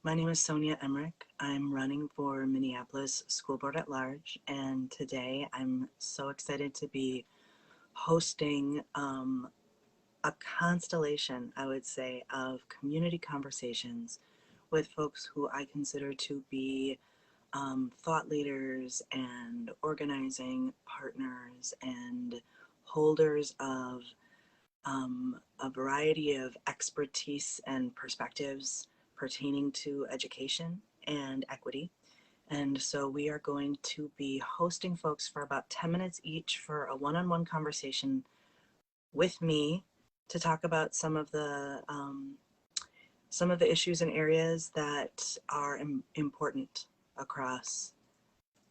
My name is Sonya Emmerich. I'm running for Minneapolis School Board at-Large, and today I'm so excited to be hosting a constellation, I would say, of community conversations with folks who I consider to be thought leaders and organizing partners and holders of a variety of expertise and perspectives pertaining to education and equity. And so we are going to be hosting folks for about 10 minutes each for a one-on-one conversation with me to talk about some of the issues and areas that are important across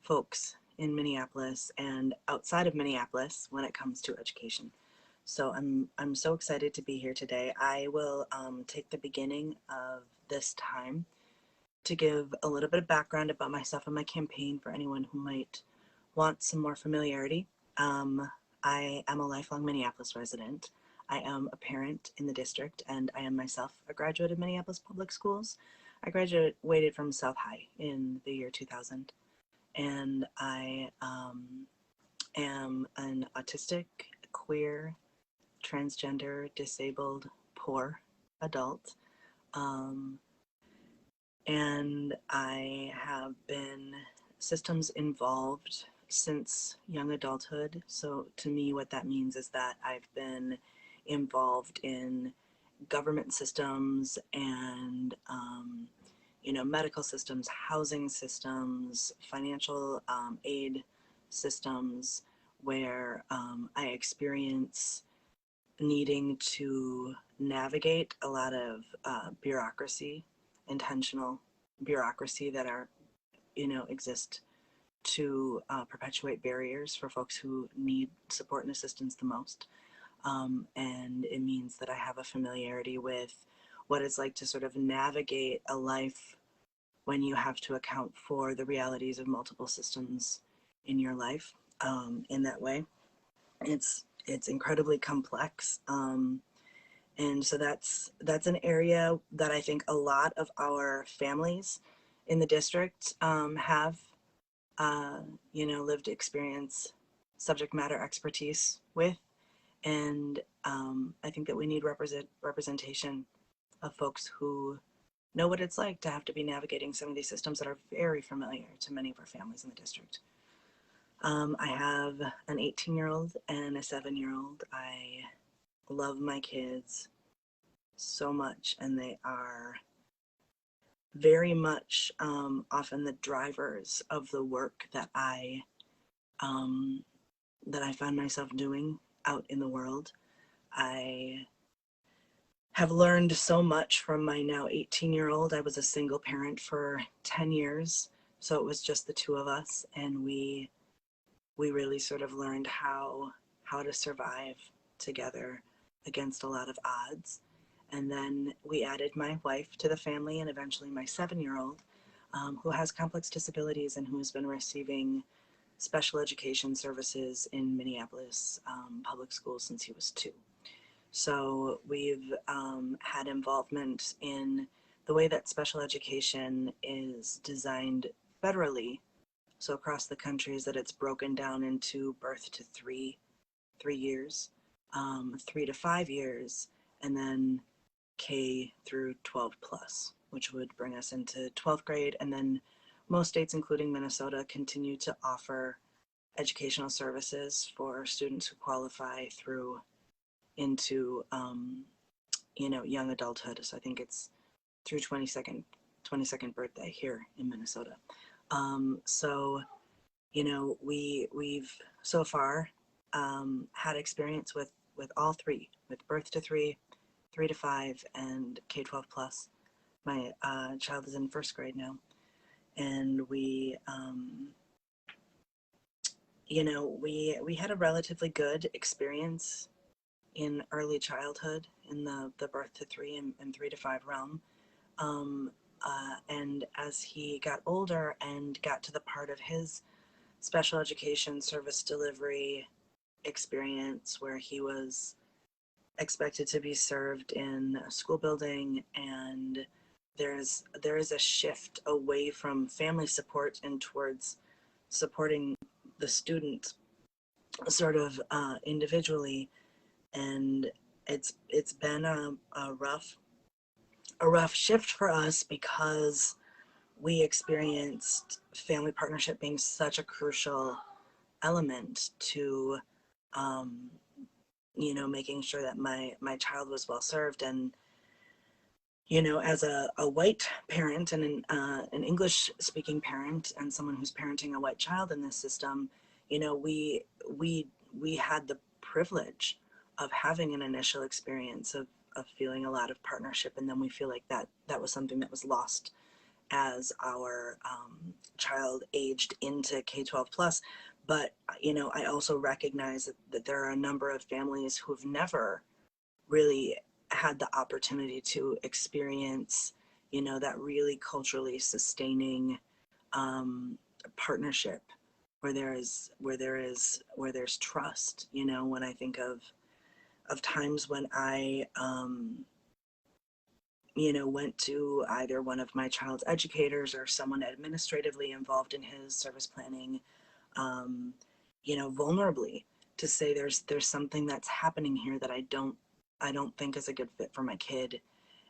folks in Minneapolis and outside of Minneapolis when it comes to education. So I'm so excited to be here today. I will take the beginning of this time to give a little bit of background about myself and my campaign for anyone who might want some more familiarity. I am a lifelong Minneapolis resident. I am a parent in the district, and I am myself a graduate of Minneapolis Public Schools. I graduated from South High in the year 2000, and I am an autistic, queer, transgender, disabled, poor adult. And I have been systems involved since young adulthood. So to me, what that means is that I've been involved in government systems and medical systems, housing systems, financial aid systems, where I experience needing to navigate a lot of bureaucracy, intentional bureaucracy that exist to perpetuate barriers for folks who need support and assistance the most. And it means that I have a familiarity with what it's like to sort of navigate a life when you have to account for the realities of multiple systems in your life. In that way, it's incredibly complex. And so that's an area that I think a lot of our families in the district have, lived experience, subject matter expertise with. And I think that we need representation of folks who know what it's like to have to be navigating some of these systems that are very familiar to many of our families in the district. I have an 18-year-old and a 7-year-old. I love my kids so much, and they are very much often the drivers of the work that I find myself doing out in the world. I have learned so much from my now 18-year-old. I was a single parent for 10 years, so it was just the two of us, and we really sort of learned how to survive together against a lot of odds. And then we added my wife to the family, and eventually my 7-year-old, who has complex disabilities and who has been receiving special education services in Minneapolis public schools since he was 2. So we've had involvement in the way that special education is designed federally. So across the country is that it's broken down into birth to 3 years, 3 to 5 years, and then K through 12 plus, which would bring us into 12th grade. And then most states, including Minnesota, continue to offer educational services for students who qualify through into young adulthood. So I think it's through 22nd birthday here in Minnesota. So we've so far had experience with all three, with birth to 3, 3 to 5, and K-12 plus. My child is in 1st grade now, and we had a relatively good experience in early childhood in the birth to 3 and 3 to 5 realm. And as he got older and got to the part of his special education service delivery experience where he was expected to be served in a school building and there is a shift away from family support and towards supporting the student sort of individually. And it's been a rough shift for us because we experienced family partnership being such a crucial element to um, making sure that my child was well served. And as a white parent and an English speaking parent and someone who's parenting a white child in this system, we had the privilege of having an initial experience of feeling a lot of partnership, and then we feel like that was something that was lost as our child aged into K-12 plus. But I also recognize that there are a number of families who've never really had the opportunity to experience that really culturally sustaining partnership where there's trust. When I think of times when I went to either one of my child's educators or someone administratively involved in his service planning, vulnerably, to say there's something that's happening here that I don't think is a good fit for my kid,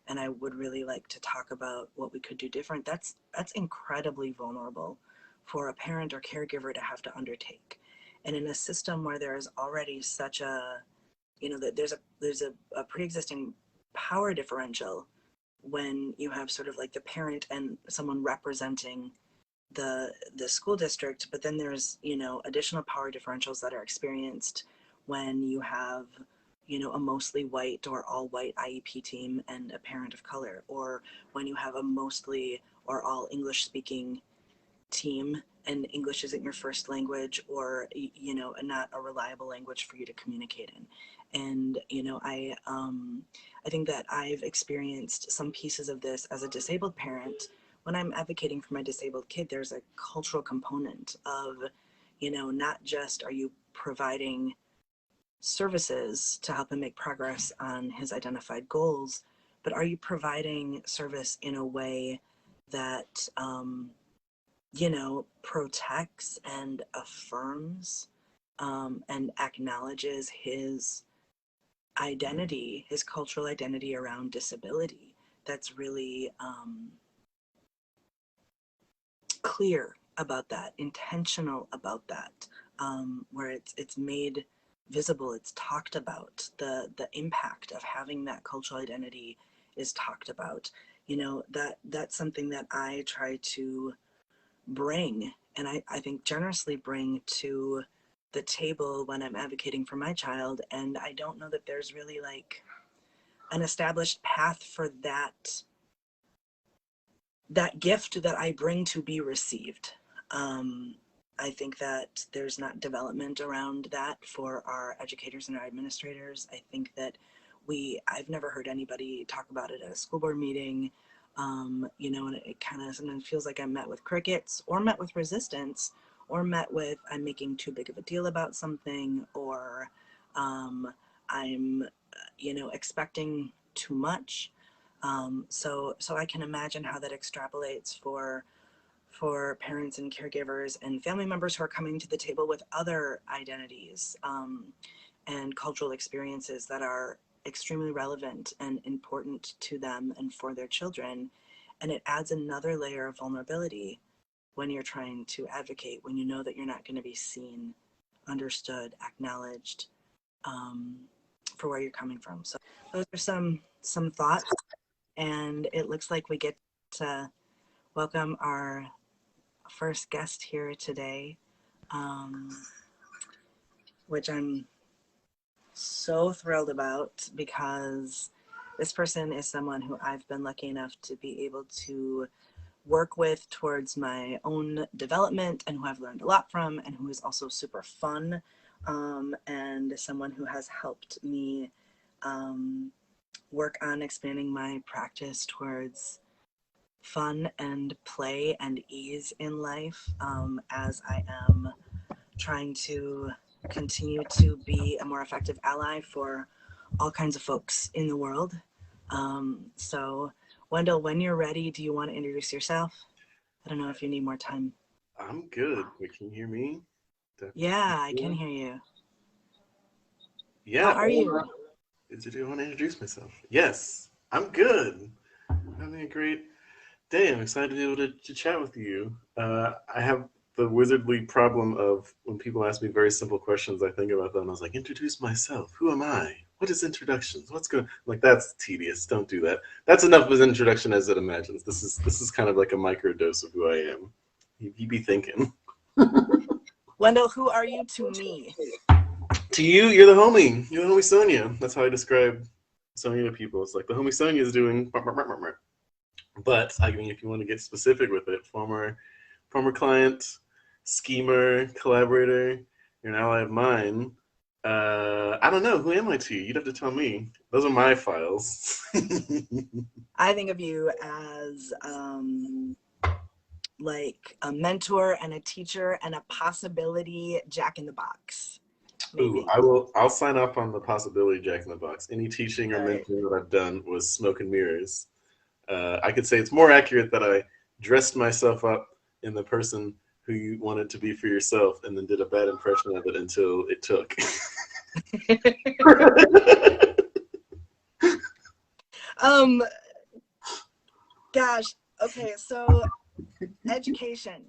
and I would really like to talk about what we could do different. That's incredibly vulnerable for a parent or caregiver to have to undertake. And in a system where there is already such a, that there's a pre-existing power differential when you have sort of like the parent and someone representing the school district, but then there's additional power differentials that are experienced when you have a mostly white or all white IEP team and a parent of color, or when you have a mostly or all English speaking team and English isn't your first language, or not a reliable language for you to communicate in. And I think that I've experienced some pieces of this as a disabled parent. When I'm advocating for my disabled kid, there's a cultural component of not just are you providing services to help him make progress on his identified goals, but are you providing service in a way that protects and affirms and acknowledges his identity, his cultural identity around disability, that's really clear about that, intentional about that, where it's made visible, it's talked about, the impact of having that cultural identity is talked about. That's something that I try to bring, and I think generously bring to the table when I'm advocating for my child. And I don't know that there's really like an established path for that gift that I bring to be received. I think that there's not development around that for our educators and our administrators. I think that I've never heard anybody talk about it at a school board meeting. And it kind of sometimes feels like I'm met with crickets, or met with resistance, or met with I'm making too big of a deal about something, or I'm expecting too much. So I can imagine how that extrapolates for parents and caregivers and family members who are coming to the table with other identities and cultural experiences that are extremely relevant and important to them and for their children. And it adds another layer of vulnerability when you're trying to advocate, when you know that you're not going to be seen, understood, acknowledged for where you're coming from. So those are some thoughts, and it looks like we get to welcome our first guest here today, which I'm so thrilled about, because this person is someone who I've been lucky enough to be able to work with towards my own development, and who I've learned a lot from, and who is also super fun, and someone who has helped me work on expanding my practice towards fun and play and ease in life, as I am trying to continue to be a more effective ally for all kinds of folks in the world. So Wendell, when you're ready, do you want to introduce yourself? I don't know if you need more time. I'm good. Wait, can you hear me? Yeah, I can hear you. How Yeah. are you? Do you want to introduce myself? Yes, I'm good. Having a great day. I'm excited to be able to chat with you. I have the wizardly problem of when people ask me very simple questions, I think about them. I was like, introduce myself. Who am I? What is introductions? What's going? Like that's tedious. Don't do that. That's enough of an introduction as it imagines. This is kind of like a microdose of who I am. You be thinking. Wendell, who are you to me? To you, you're the homie. You're the homie Sonya. That's how I describe Sonya to people. It's like the homie Sonya is doing. But I mean, if you want to get specific with it, former client, schemer, collaborator, you're an ally of mine. I don't know. Who am I to you? You'd have to tell me. Those are my files. I think of you as like a mentor and a teacher and a possibility Jack in the Box. Maybe. Ooh, I'll sign up on the possibility Jack in the Box. Any teaching or mentoring that I've done was smoke and mirrors. I could say it's more accurate that I dressed myself up in the person who you wanted to be for yourself and then did a bad impression of it until it took. Gosh, okay, so education,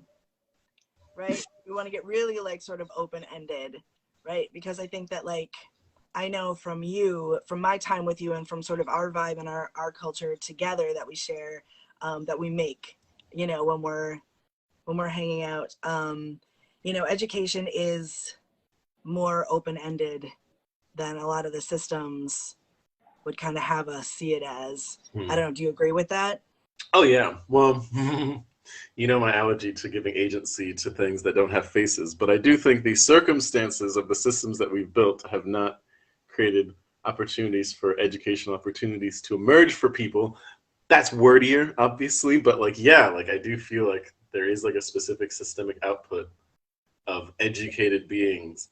right? We want to get really like sort of open-ended, right? Because I think that like I know from you, from my time with you and from sort of our vibe and our culture together that we share, that we make, you know, when we're hanging out, you know, education is more open-ended than a lot of the systems would kind of have us see it as. I don't know, do you agree with that? Oh yeah. Well, you know my allergy to giving agency to things that don't have faces, but I do think the circumstances of the systems that we've built have not created opportunities for educational opportunities to emerge for people. That's wordier, obviously, but like yeah, like I do feel like there is like a specific systemic output of educated beings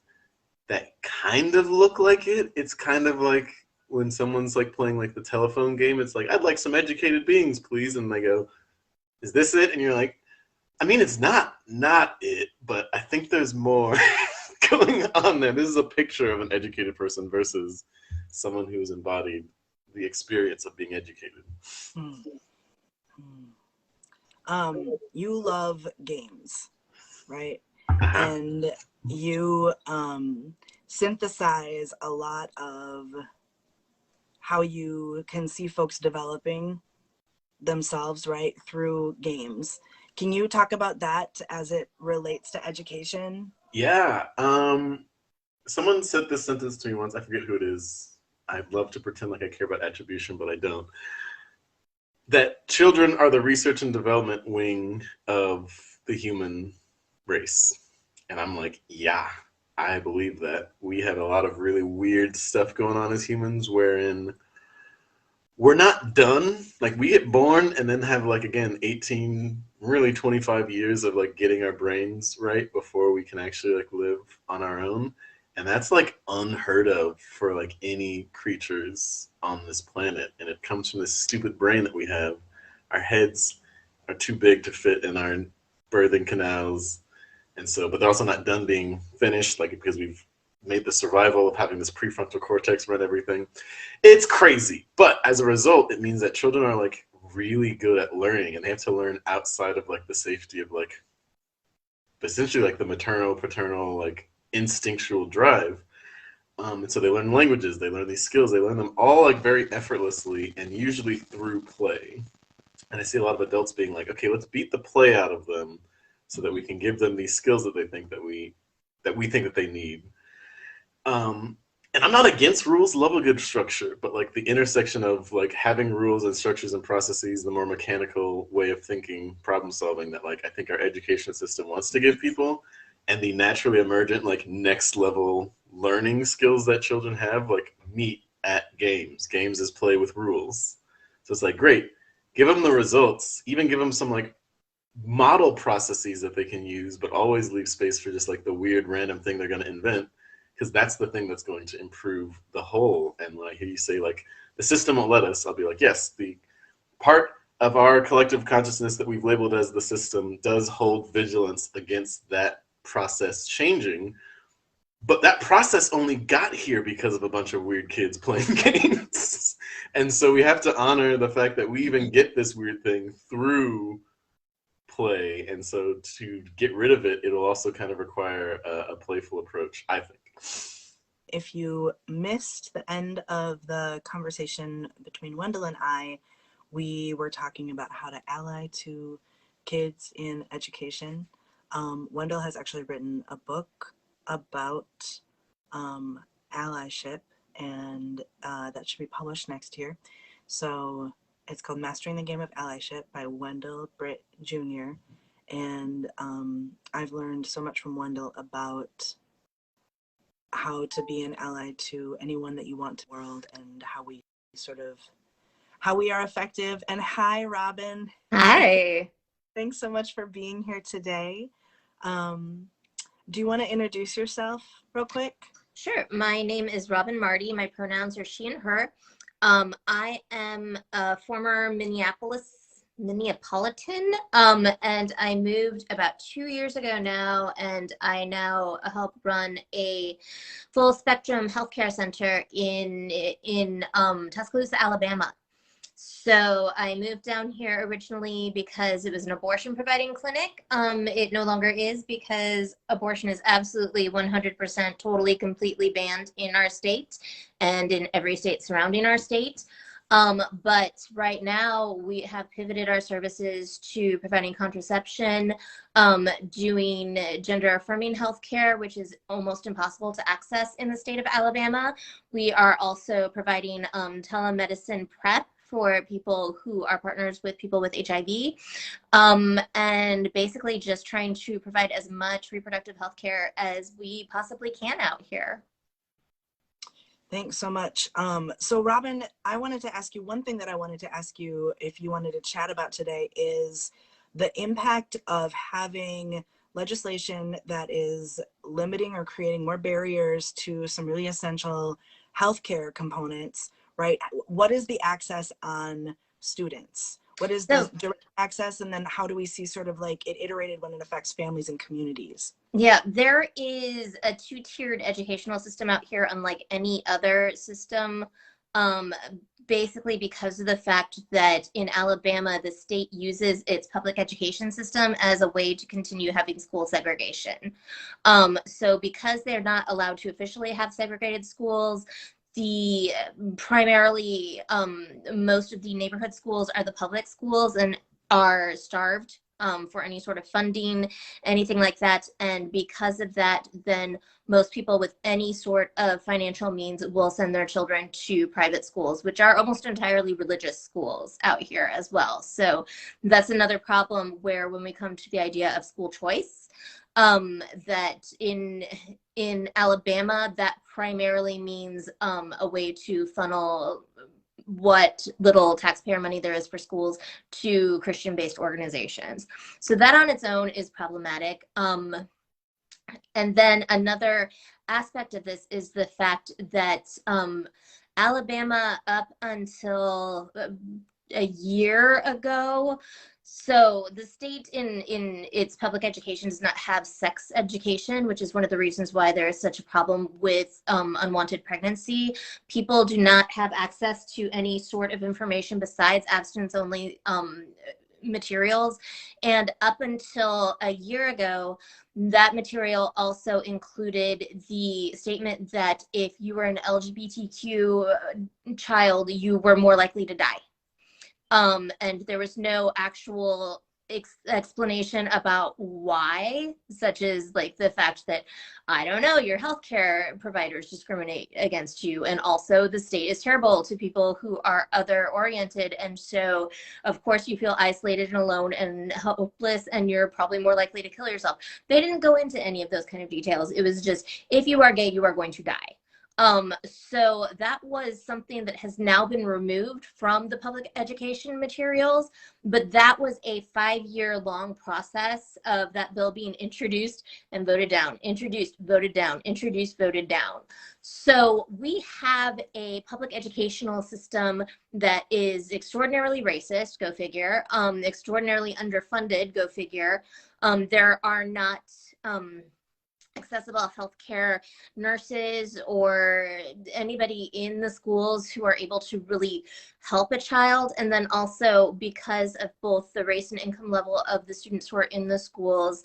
that kind of look like it. It's kind of like when someone's like playing like the telephone game, it's like, I'd like some educated beings, please. And they go, is this it? And you're like, I mean, it's not it, but I think there's more going on there. This is a picture of an educated person versus someone who's embodied the experience of being educated. You love games, right? Uh-huh. And you synthesize a lot of how you can see folks developing themselves, right, through games. Can you talk about that as it relates to education? Yeah. Someone said this sentence to me once. I forget who it is. I'd love to pretend like I care about attribution, but I don't. That children are the research and development wing of the human race. And I'm like, yeah, I believe that. We have a lot of really weird stuff going on as humans wherein we're not done. Like we get born and then have like again 18, really 25 years of like getting our brains right before we can actually like live on our own. And that's like unheard of for like any creatures on this planet. And it comes from this stupid brain that we have. Our heads are too big to fit in our birthing canals. And so, but they're also not done being finished, like because we've made the survival of having this prefrontal cortex run everything. It's crazy. But as a result, it means that children are like really good at learning and they have to learn outside of like the safety of like essentially like the maternal, paternal, like instinctual drive. And so they learn languages, they learn these skills, they learn them all like very effortlessly and usually through play. And I see a lot of adults being like, okay, let's beat the play out of them so that we can give them these skills that they think that we think that they need. And I'm not against rules, love a good structure, but like the intersection of like having rules and structures and processes, the more mechanical way of thinking, problem solving that like I think our education system wants to give people, and the naturally emergent like next level learning skills that children have like meet at games. Games is play with rules. So it's like great, give them the results, even give them some like model processes that they can use, but always leave space for just like the weird random thing they're going to invent because that's the thing that's going to improve the whole. And when I hear you say like the system won't let us, I'll be like, yes, the part of our collective consciousness that we've labeled as the system does hold vigilance against that process changing. But that process only got here because of a bunch of weird kids playing games. And so we have to honor the fact that we even get this weird thing through play. And so to get rid of it, it'll also kind of require a playful approach, I think. If you missed the end of the conversation between Wendell and I, we were talking about how to ally to kids in education. Wendell has actually written a book about allyship, and that should be published next year. So it's called Mastering the Game of Allyship by Wendell Britt Jr. And I've learned so much from Wendell about how to be an ally to anyone that you want to the world, and how we are effective. And hi, Robin. Hi. Thanks so much for being here today. Do you want to introduce yourself real quick? Sure. My name is Robin Marty. My pronouns are she and her. I am a former Minneapolitan, and I moved about 2 years ago now, and I now help run a full spectrum healthcare center in Tuscaloosa, Alabama. So I moved down here originally because it was an abortion providing clinic. It no longer is, because abortion is absolutely 100% totally completely banned in our state and in every state surrounding our state. But right now we have pivoted our services to providing contraception, doing gender affirming healthcare, which is almost impossible to access in the state of Alabama. We are also providing telemedicine prep for people who are partners with people with HIV, and basically just trying to provide as much reproductive health care as we possibly can out here. Thanks so much. So Robin, I wanted to ask you, one thing that I wanted to ask you if you wanted to chat about today is the impact of having legislation that is limiting or creating more barriers to some really essential healthcare components, right? What is the access on students? What is the direct access? And then how do we see sort of like it iterated when it affects families and communities? Yeah, there is a two-tiered educational system out here, unlike any other system, basically because of the fact that in Alabama, the state uses its public education system as a way to continue having school segregation. So because they're not allowed to officially have segregated schools, primarily most of the neighborhood schools are the public schools and are starved for any sort of funding, anything like that. And because of that, then most people with any sort of financial means will send their children to private schools, which are almost entirely religious schools out here as well. So that's another problem, where when we come to the idea of school choice, that in Alabama, that primarily means a way to funnel what little taxpayer money there is for schools to Christian-based organizations. So that on its own is problematic. And then another aspect of this is the fact that Alabama, up until a year ago, so the state in its public education does not have sex education, which is one of the reasons why there is such a problem with unwanted pregnancy. People do not have access to any sort of information besides abstinence-only materials. And up until a year ago, that material also included the statement that if you were an LGBTQ child, you were more likely to die. And there was no actual explanation about why, such as like the fact that, I don't know, your healthcare providers discriminate against you. And also the state is terrible to people who are other oriented. And so of course you feel isolated and alone and hopeless, and you're probably more likely to kill yourself. They didn't go into any of those kind of details. It was just, if you are gay, you are going to die. So that was something that has now been removed from the public education materials, but that was a 5-year long process of that bill being introduced and voted down, introduced, voted down, introduced, voted down. So we have a public educational system that is extraordinarily racist, go figure, extraordinarily underfunded, go figure. There are not accessible healthcare nurses or anybody in the schools who are able to really help a child. And then also because of both the race and income level of the students who are in the schools,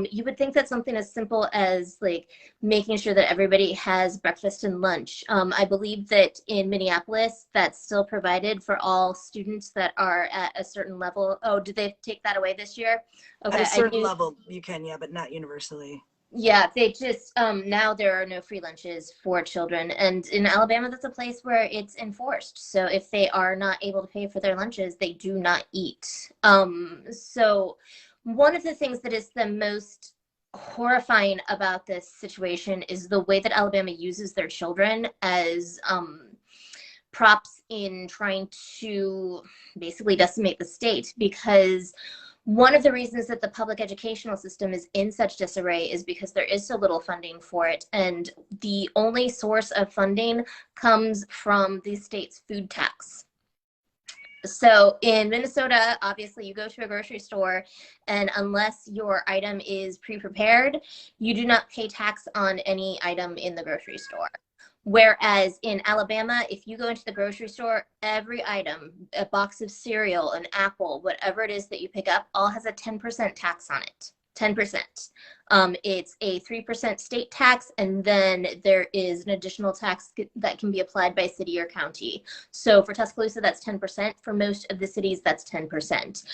you would think that something as simple as like making sure that everybody has breakfast and lunch. I believe that in Minneapolis, that's still provided for all students that are at a certain level. Oh, did they take that away this year? Okay, at a certain level, you can, yeah, but not universally. Yeah, they just now there are no free lunches for children, and in Alabama that's a place where it's enforced. So if they are not able to pay for their lunches, they do not eat. So one of the things that is the most horrifying about this situation is the way that Alabama uses their children as props in trying to basically decimate the state, because one of the reasons that the public educational system is in such disarray is because there is so little funding for it. And the only source of funding comes from the state's food tax. So in Minnesota, obviously you go to a grocery store and unless your item is pre-prepared, you do not pay tax on any item in the grocery store. Whereas in Alabama, if you go into the grocery store, every item, a box of cereal, an apple, whatever it is that you pick up, all has a 10% tax on it. 10%. It's a 3% state tax, and then there is an additional tax that can be applied by city or county. So for Tuscaloosa, that's 10%. For most of the cities, that's 10%.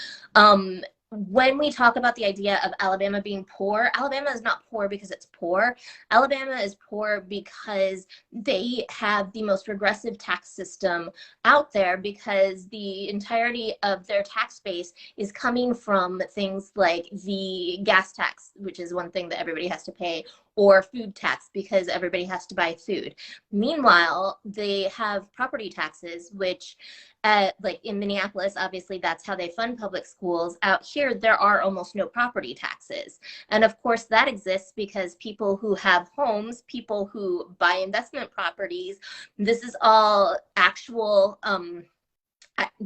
When we talk about the idea of Alabama being poor, Alabama is not poor because it's poor. Alabama is poor because they have the most regressive tax system out there, because the entirety of their tax base is coming from things like the gas tax, which is one thing that everybody has to pay, or food tax because everybody has to buy food. Meanwhile, they have property taxes, which like in Minneapolis, obviously that's how they fund public schools. Out here, there are almost no property taxes. And of course that exists because people who have homes, people who buy investment properties, this is all actual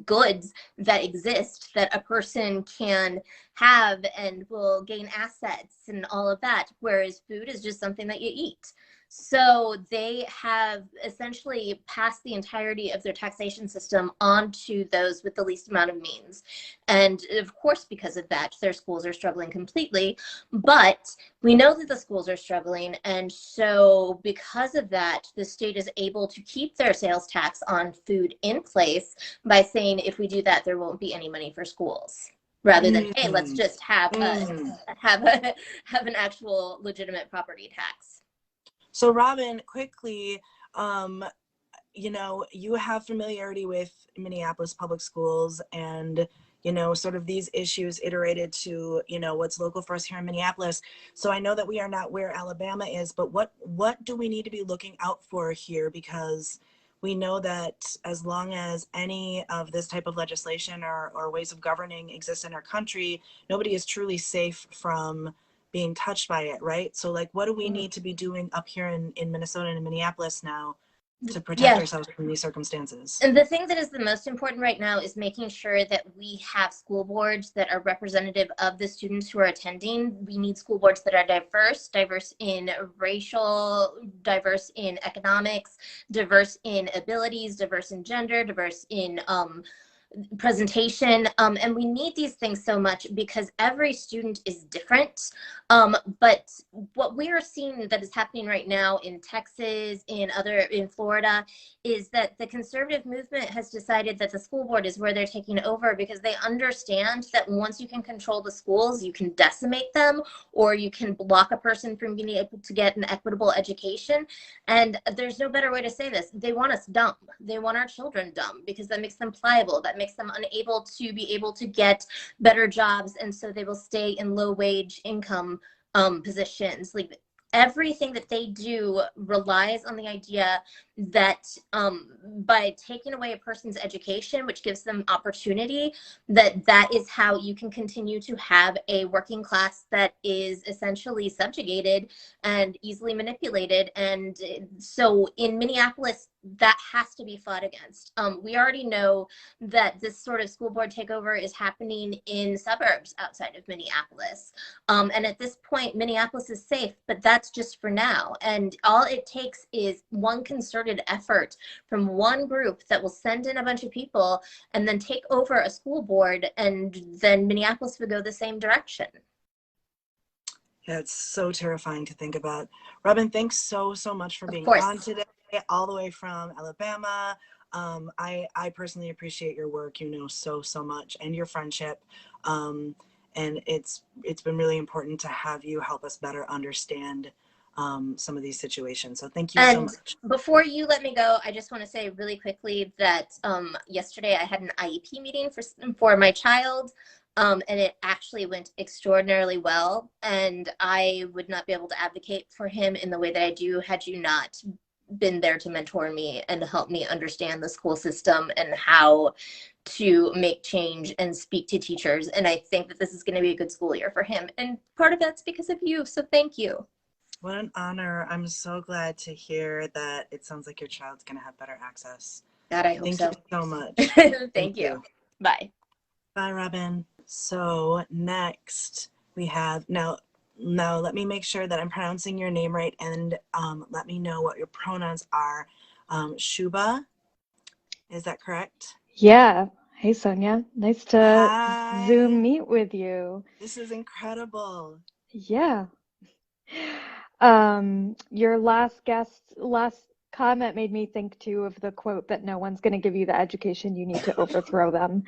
goods that exist that a person can have and will gain assets and all of that, whereas food is just something that you eat. So they have essentially passed the entirety of their taxation system onto those with the least amount of means. And of course, because of that, their schools are struggling completely. But we know that the schools are struggling. And so because of that, the state is able to keep their sales tax on food in place by saying, if we do that, there won't be any money for schools. Rather than, hey, let's just have an actual legitimate property tax. So Robin, quickly, you know, you have familiarity with Minneapolis public schools and, you know, sort of these issues iterated to, you know, what's local for us here in Minneapolis. So I know that we are not where Alabama is, but what do we need to be looking out for here? Because we know that as long as any of this type of legislation or ways of governing exist in our country, nobody is truly safe from being touched by it, right? So like, what do we need to be doing up here in Minnesota and in Minneapolis now to protect ourselves from these circumstances? And the thing that is the most important right now is making sure that we have school boards that are representative of the students who are attending. We need school boards that are diverse in racial, diverse in economics, diverse in abilities, diverse in gender, diverse in presentation, and we need these things so much because every student is different. But what we are seeing that is happening right now in Texas, in Florida, is that the conservative movement has decided that the school board is where they're taking over, because they understand that once you can control the schools, you can decimate them, or you can block a person from being able to get an equitable education. And there's no better way to say this. They want us dumb. They want our children dumb because that makes them pliable. That makes them unable to be able to get better jobs, and so they will stay in low wage income positions. Like, everything that they do relies on the idea that by taking away a person's education, which gives them opportunity, that is how you can continue to have a working class that is essentially subjugated and easily manipulated. And so in Minneapolis, that has to be fought against. We already know that this sort of school board takeover is happening in suburbs outside of Minneapolis. And at this point, Minneapolis is safe, but that's just for now. And all it takes is one concerted effort from one group that will send in a bunch of people and then take over a school board, and then Minneapolis would go the same direction. Yeah, it's so terrifying to think about. Robin, thanks so much for being course. on today, all the way from Alabama. I personally appreciate your work, so much, and your friendship. And it's been really important to have you help us better understand some of these situations. So thank you so much. Before you let me go, I just want to say really quickly that yesterday I had an IEP meeting for my child. And it actually went extraordinarily well. And I would not be able to advocate for him in the way that I do had you not been there to mentor me and help me understand the school system and how to make change and speak to teachers. And I think that this is going to be a good school year for him. And part of that's because of you. So thank you. What an honor. I'm so glad to hear that it sounds like your child's going to have better access. God, I hope so. Thank you so much. Thank you. Bye. Bye, Robin. So next we have, now let me make sure that I'm pronouncing your name right, and let me know what your pronouns are. Shuba, is that correct? Yeah. Hey, Sonia. Nice to Hi. Zoom meet with you. This is incredible. Yeah. Your last comment made me think too of the quote that no one's going to give you the education you need to overthrow them,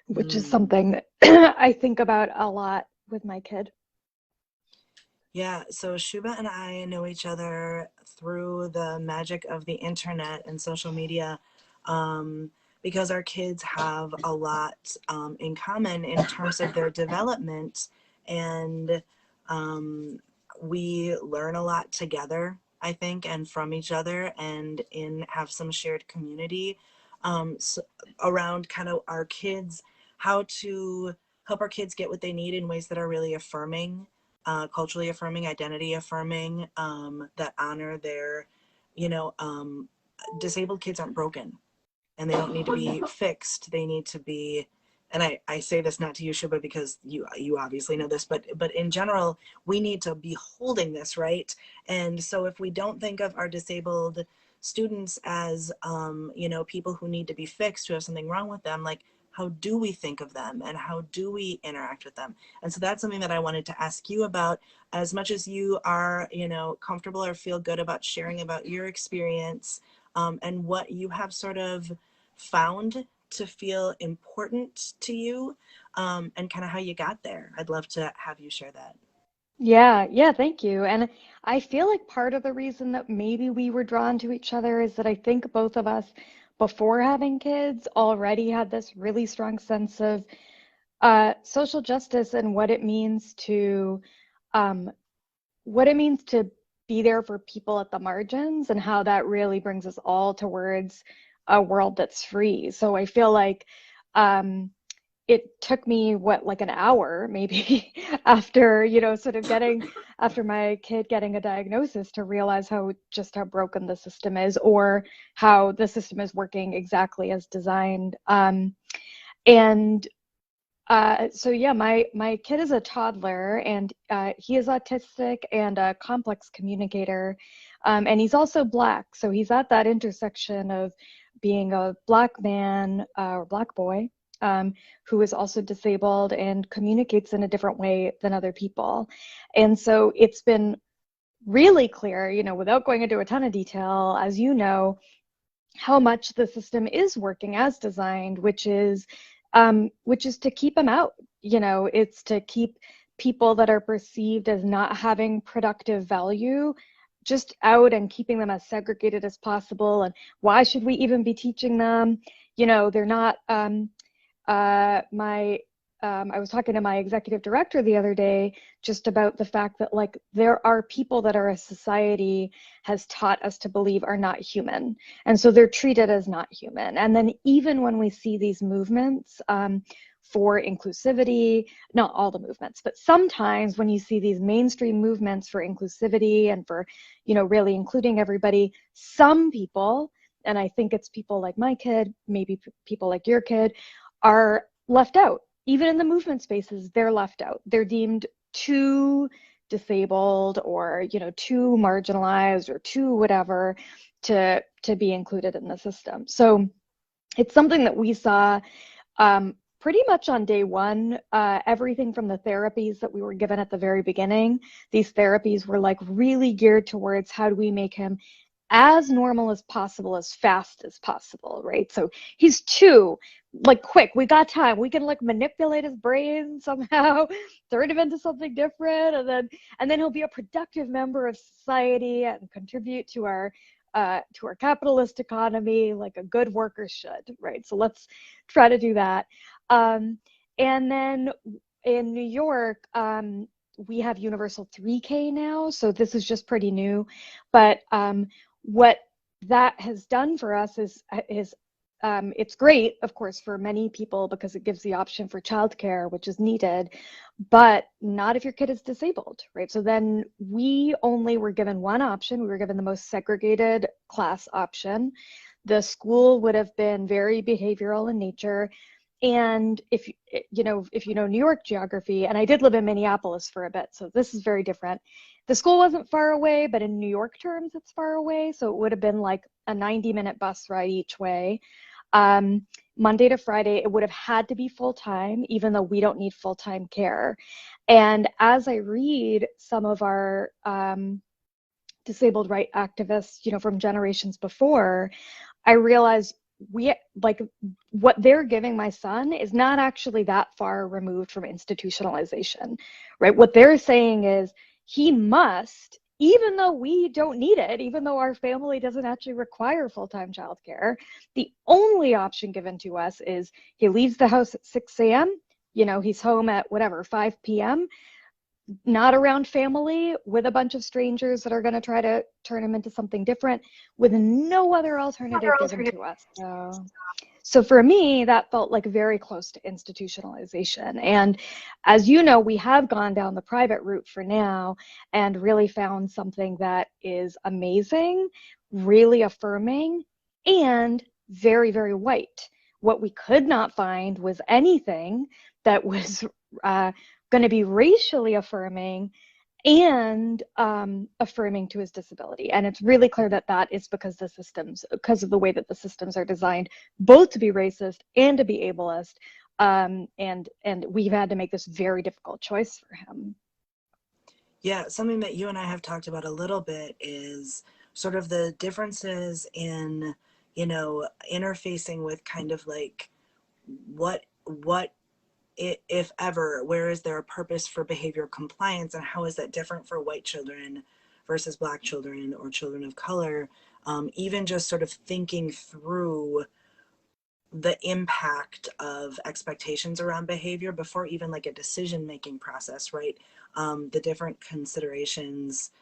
which is something that I think about a lot with my kid. Yeah, so Shuba and I know each other through the magic of the internet and social media, because our kids have a lot in common in terms of their development, and we learn a lot together, I think, and from each other, and have some shared community so around kind of our kids, how to help our kids get what they need in ways that are really affirming, culturally affirming, identity affirming, that honor their, disabled kids aren't broken, and they don't need to be fixed. They need to be, and I say this not to you, Shuba, because you obviously know this, but in general, we need to be holding this, right? And so if we don't think of our disabled students as, people who need to be fixed, who have something wrong with them, like, how do we think of them and how do we interact with them? And so that's something that I wanted to ask you about, as much as you are, comfortable or feel good about sharing about your experience, and what you have sort of found to feel important to you, and kind of how you got there. I'd love to have you share that. Yeah, thank you. And I feel like part of the reason that maybe we were drawn to each other is that I think both of us, before having kids, already had this really strong sense of social justice and what it means to be there for people at the margins, and how that really brings us all towards a world that's free. So I feel like it took me like an hour maybe after after my kid getting a diagnosis to realize how broken the system is, or how the system is working exactly as designed. So yeah, my kid is a toddler, and he is autistic and a complex communicator, and he's also Black. So he's at that intersection of being a Black man or Black boy, who is also disabled and communicates in a different way than other people. And so it's been really clear, without going into a ton of detail, as you know, how much the system is working as designed, which is to keep them out. It's to keep people that are perceived as not having productive value just out, and keeping them as segregated as possible. And why should we even be teaching them? They're not, I was talking to my executive director the other day just about the fact that like there are people that our society has taught us to believe are not human, and so they're treated as not human. And then even when we see these movements for inclusivity, not all the movements, but sometimes when you see these mainstream movements for inclusivity and for, you know, really including everybody, some people, and I think it's people like my kid, maybe people like your kid, are left out. Even in the movement spaces, they're left out. They're deemed too disabled or, you know, too marginalized or too whatever to be included in the system. So it's something that we saw pretty much on day one. Everything from the therapies that we were given at the very beginning, these therapies were like really geared towards how do we make him as normal as possible, as fast as possible, right? So he's 2, like quick, we got time, we can like manipulate his brain somehow, turn him into something different, and then he'll be a productive member of society and contribute to our capitalist economy like a good worker should, right? So let's try to do that. And then in New York, we have universal 3K now, so this is just pretty new, but what that has done for us is it's great, of course, for many people because it gives the option for childcare, which is needed, but not if your kid is disabled, right? So then we only were given one option. We were given the most segregated class option. The school would have been very behavioral in nature. And if you know New York geography, and I did live in Minneapolis for a bit, so this is very different. The school wasn't far away, but in New York terms, it's far away. So it would have been like a 90-minute bus ride each way. Monday to Friday, it would have had to be full-time, even though we don't need full-time care. And as I read some of our disabled rights activists, you know, from generations before, I realized we like what they're giving my son is not actually that far removed from institutionalization, right? What they're saying is he must, even though we don't need it, even though our family doesn't actually require full-time childcare, the only option given to us is he leaves the house at 6 a.m., you know, he's home at whatever, 5 p.m., not around family, with a bunch of strangers that are going to try to turn him into something different, with no other alternative given to us. So for me, that felt like very close to institutionalization. And as you know, we have gone down the private route for now and really found something that is amazing, really affirming, and very, very white. What we could not find was anything that was going to be racially affirming and affirming to his disability. And it's really clear that that is because of the way that the systems are designed, both to be racist and to be ableist. And we've had to make this very difficult choice for him. Yeah, something that you and I have talked about a little bit is sort of the differences in, you know, interfacing with kind of like what if ever, where is there a purpose for behavior compliance, and how is that different for white children versus Black children or children of color? Even just sort of thinking through the impact of expectations around behavior before even like a decision-making process, right? The different considerations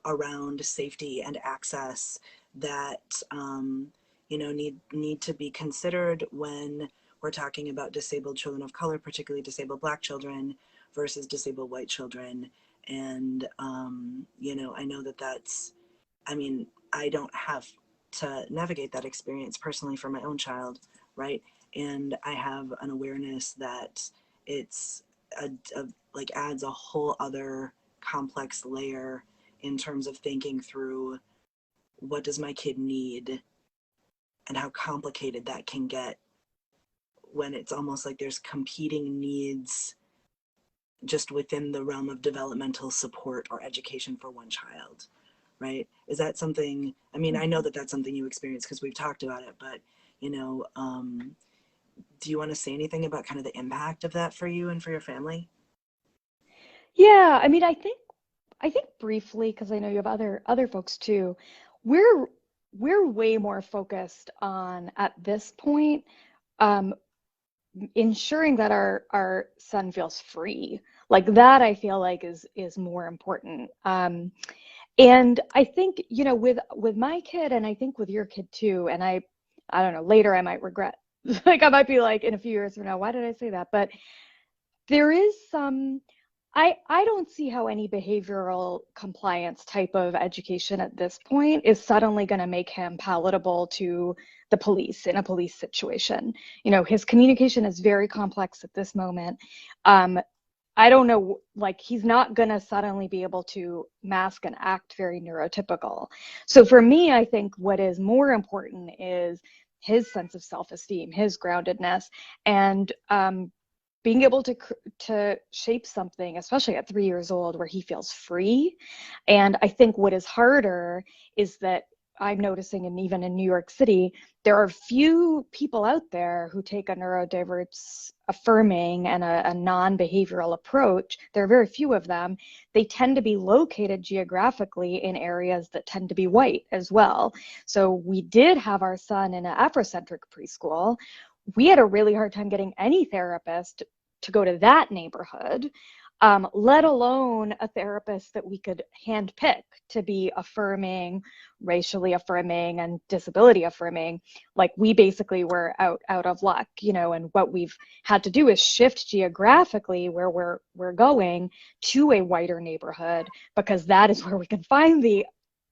around safety and access that you know need to be considered when we're talking about disabled children of color, particularly disabled Black children versus disabled white children. And you know, I know that that's, I mean, I don't have to navigate that experience personally for my own child, right? And I have an awareness that it's like adds a whole other complex layer in terms of thinking through what does my kid need and how complicated that can get when it's almost like there's competing needs just within the realm of developmental support or education for one child, right? Is that something, I mean, I know that that's something you experience because we've talked about it, but, you know, do you want to say anything about kind of the impact of that for you and for your family? Yeah, I mean, I think briefly, because I know you have other folks too, we're way more focused on, at this point, ensuring that our son feels free. Like that, I feel like is more important. And I think, you know, with my kid, and I think with your kid too, and I don't know, later I might regret, like I might be like in a few years from now, why did I say that? But there is some, I don't see how any behavioral compliance type of education at this point is suddenly going to make him palatable to the police in a police situation. You know, his communication is very complex at this moment. I don't know, like he's not going to suddenly be able to mask and act very neurotypical. So for me, I think what is more important is his sense of self-esteem, his groundedness, and being able to shape something, especially at 3 years old, where he feels free. And I think what is harder is that I'm noticing, and even in New York City, there are few people out there who take a neurodiverse affirming and a non-behavioral approach. There are very few of them. They tend to be located geographically in areas that tend to be white as well. So we did have our son in an Afrocentric preschool. We had a really hard time getting any therapist to go to that neighborhood, let alone a therapist that we could handpick to be affirming, racially affirming, and disability affirming. Like we basically were out of luck, you know, and what we've had to do is shift geographically where we're going to a whiter neighborhood, because that is where we can find the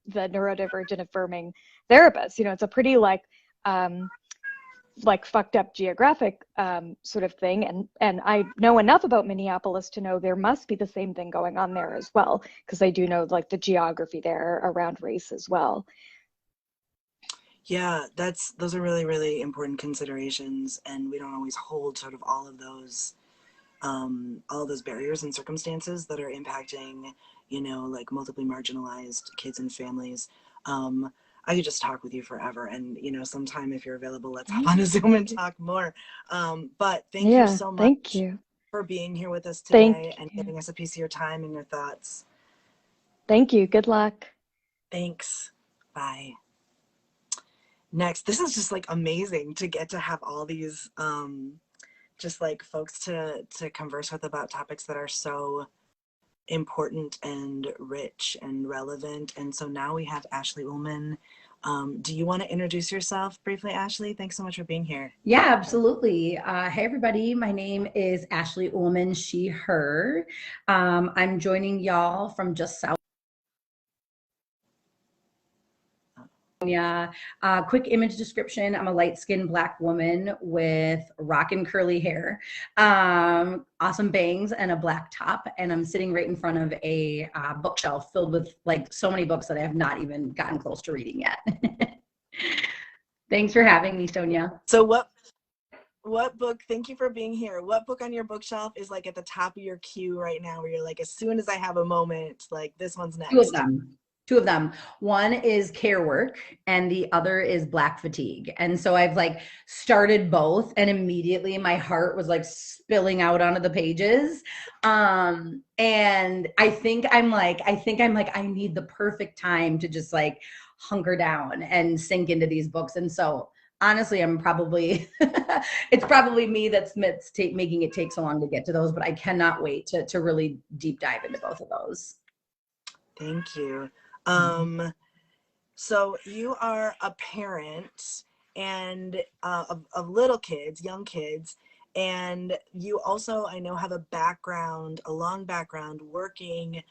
neurodivergent affirming therapists. You know, it's a pretty like fucked up geographic sort of thing. And I know enough about Minneapolis to know there must be the same thing going on there as well, because I do know like the geography there around race as well. Yeah, those are really, really important considerations, and we don't always hold sort of all of those barriers and circumstances that are impacting, you know, like multiply marginalized kids and families. I could just talk with you forever, and you know, sometime if you're available, let's hop on a Zoom and talk more. But thank you so much thank you for being here with us today and giving us a piece of your time and your thoughts. Thank you. Good luck. Thanks. Bye. Next, this is just like amazing to get to have all these just like folks to converse with about topics that are so important and rich and relevant. And so now we have Ashley Ullman. Do you want to introduce yourself briefly, Ashley? Thanks so much for being here. Yeah, absolutely. Hey, everybody. My name is Ashley Ullman, she, her. I'm joining y'all from just south. Sonya. Quick image description. I'm a light-skinned Black woman with rockin' curly hair, awesome bangs, and a black top. And I'm sitting right in front of a bookshelf filled with like so many books that I have not even gotten close to reading yet. Thanks for having me, Sonya. So what book, thank you for being here. What book on your bookshelf is like at the top of your queue right now where you're like, as soon as I have a moment, like this one's next? Two of them. One is Care Work and the other is Black Fatigue. And so I've like started both, and immediately my heart was like spilling out onto the pages. And I think I'm like, I need the perfect time to just like hunker down and sink into these books. And so honestly, I'm probably, it's probably me that's making it take so long to get to those, but I cannot wait to really deep dive into both of those. Thank you. So you are a parent and of little kids, young kids, and you also, I know, have a long background working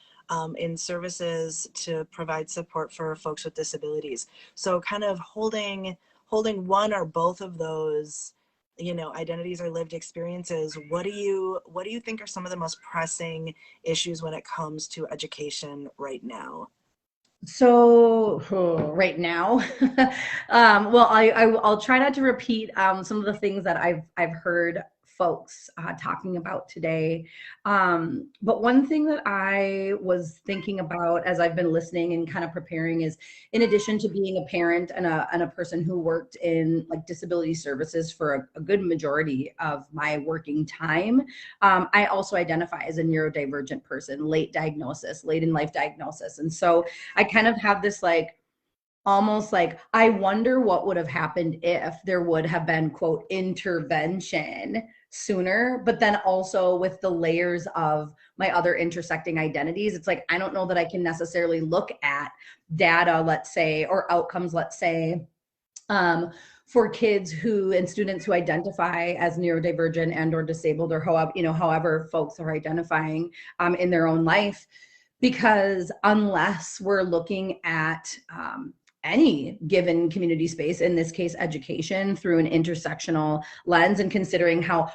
in services to provide support for folks with disabilities. So kind of holding one or both of those, you know, identities or lived experiences, what do you think are some of the most pressing issues when it comes to education right now? So right now, well, I'll try not to repeat some of the things that I've heard folks talking about today. But one thing that I was thinking about as I've been listening and kind of preparing is, in addition to being a parent and a person who worked in like disability services for a good majority of my working time, I also identify as a neurodivergent person, late in life diagnosis. And so I kind of have this like almost like, I wonder what would have happened if there would have been, quote, intervention sooner. But then also with the layers of my other intersecting identities, it's like, I don't know that I can necessarily look at data, let's say, or outcomes, let's say, for kids who and students who identify as neurodivergent and or disabled, or however, however folks are identifying in their own life, because unless we're looking at any given community space, in this case education, through an intersectional lens, and considering how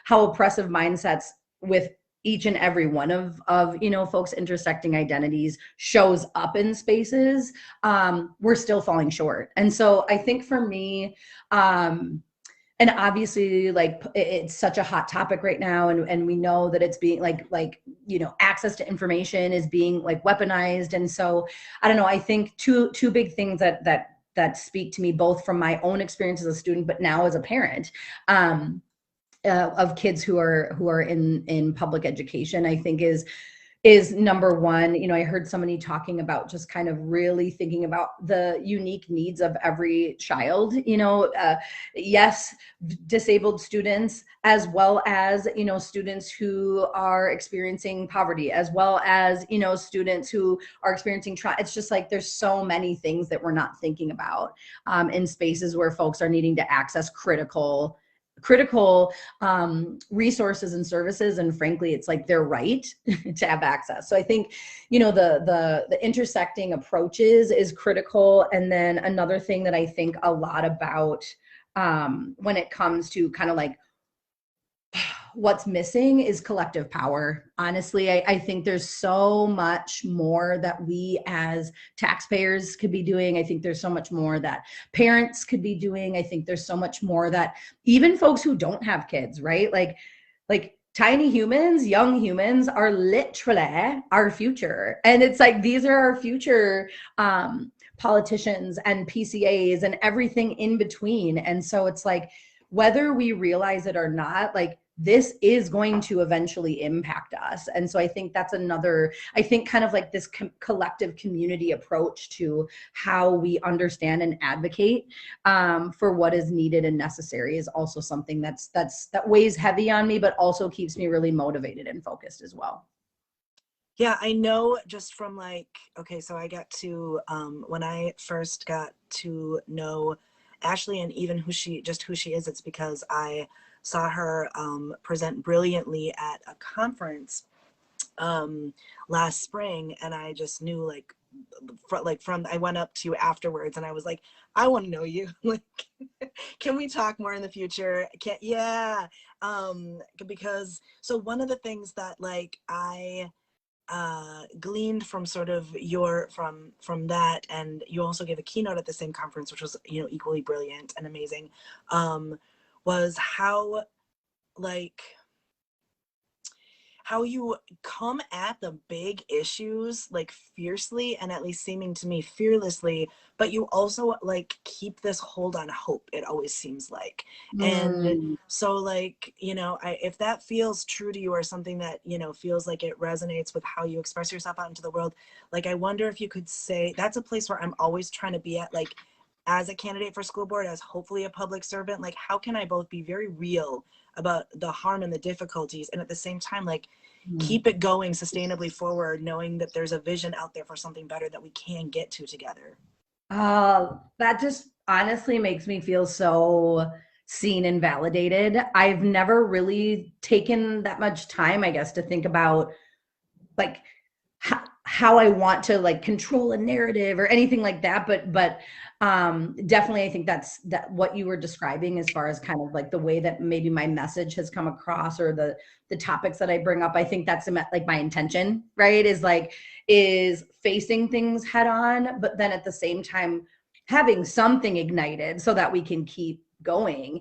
oppressive mindsets with each and every one of folks intersecting identities shows up in spaces, we're still falling short. And so I think for me, and obviously, like, it's such a hot topic right now, and we know that it's being access to information is being like weaponized. And so I don't know, I think two big things that speak to me, both from my own experience as a student, but now as a parent, of kids who are in public education, I think is number one. I heard somebody talking about just kind of really thinking about the unique needs of every child, yes, disabled students, as well as, students who are experiencing poverty, as well as, students who are experiencing trauma. It's just like, there's so many things that we're not thinking about in spaces where folks are needing to access critical resources and services, and frankly, it's like their right to have access. So I think the intersecting approaches is critical. And then another thing that I think a lot about when it comes to kind of like what's missing is collective power. Honestly, I think there's so much more that we as taxpayers could be doing. I think there's so much more that parents could be doing. I think there's so much more that even folks who don't have kids, right? Like tiny humans, young humans are literally our future. And it's like, these are our future politicians and PCAs and everything in between. And so it's like, whether we realize it or not, like, this is going to eventually impact us. And so I think that's another, I think kind of like this collective community approach to how we understand and advocate for what is needed and necessary is also something that weighs heavy on me, but also keeps me really motivated and focused as well. Yeah, I know just from so I got to, when I first got to know Ashley and even who she is, it's because I saw her present brilliantly at a conference last spring, and I just knew I went up to you afterwards and I was like, I want to know you. Like, can we talk more in the future? Because so one of the things that I gleaned from sort of from that, and you also gave a keynote at the same conference, which was equally brilliant and amazing, was how you come at the big issues fiercely, and at least seeming to me fearlessly, but you also keep this hold on hope, it always seems like. And so if that feels true to you, or something that feels like it resonates with how you express yourself out into the world, I wonder if you could say, that's a place where I'm always trying to be at, as a candidate for school board, as hopefully a public servant, how can I both be very real about the harm and the difficulties, and at the same time keep it going sustainably forward, knowing that there's a vision out there for something better that we can get to together. That just honestly makes me feel so seen and validated. I've never really taken that much time, I guess, to think about how I want to control a narrative or anything like that. But definitely I think that what you were describing, as far as kind of the way that maybe my message has come across, or the topics that I bring up, I think that's my intention, right? Is facing things head on, but then at the same time having something ignited so that we can keep going.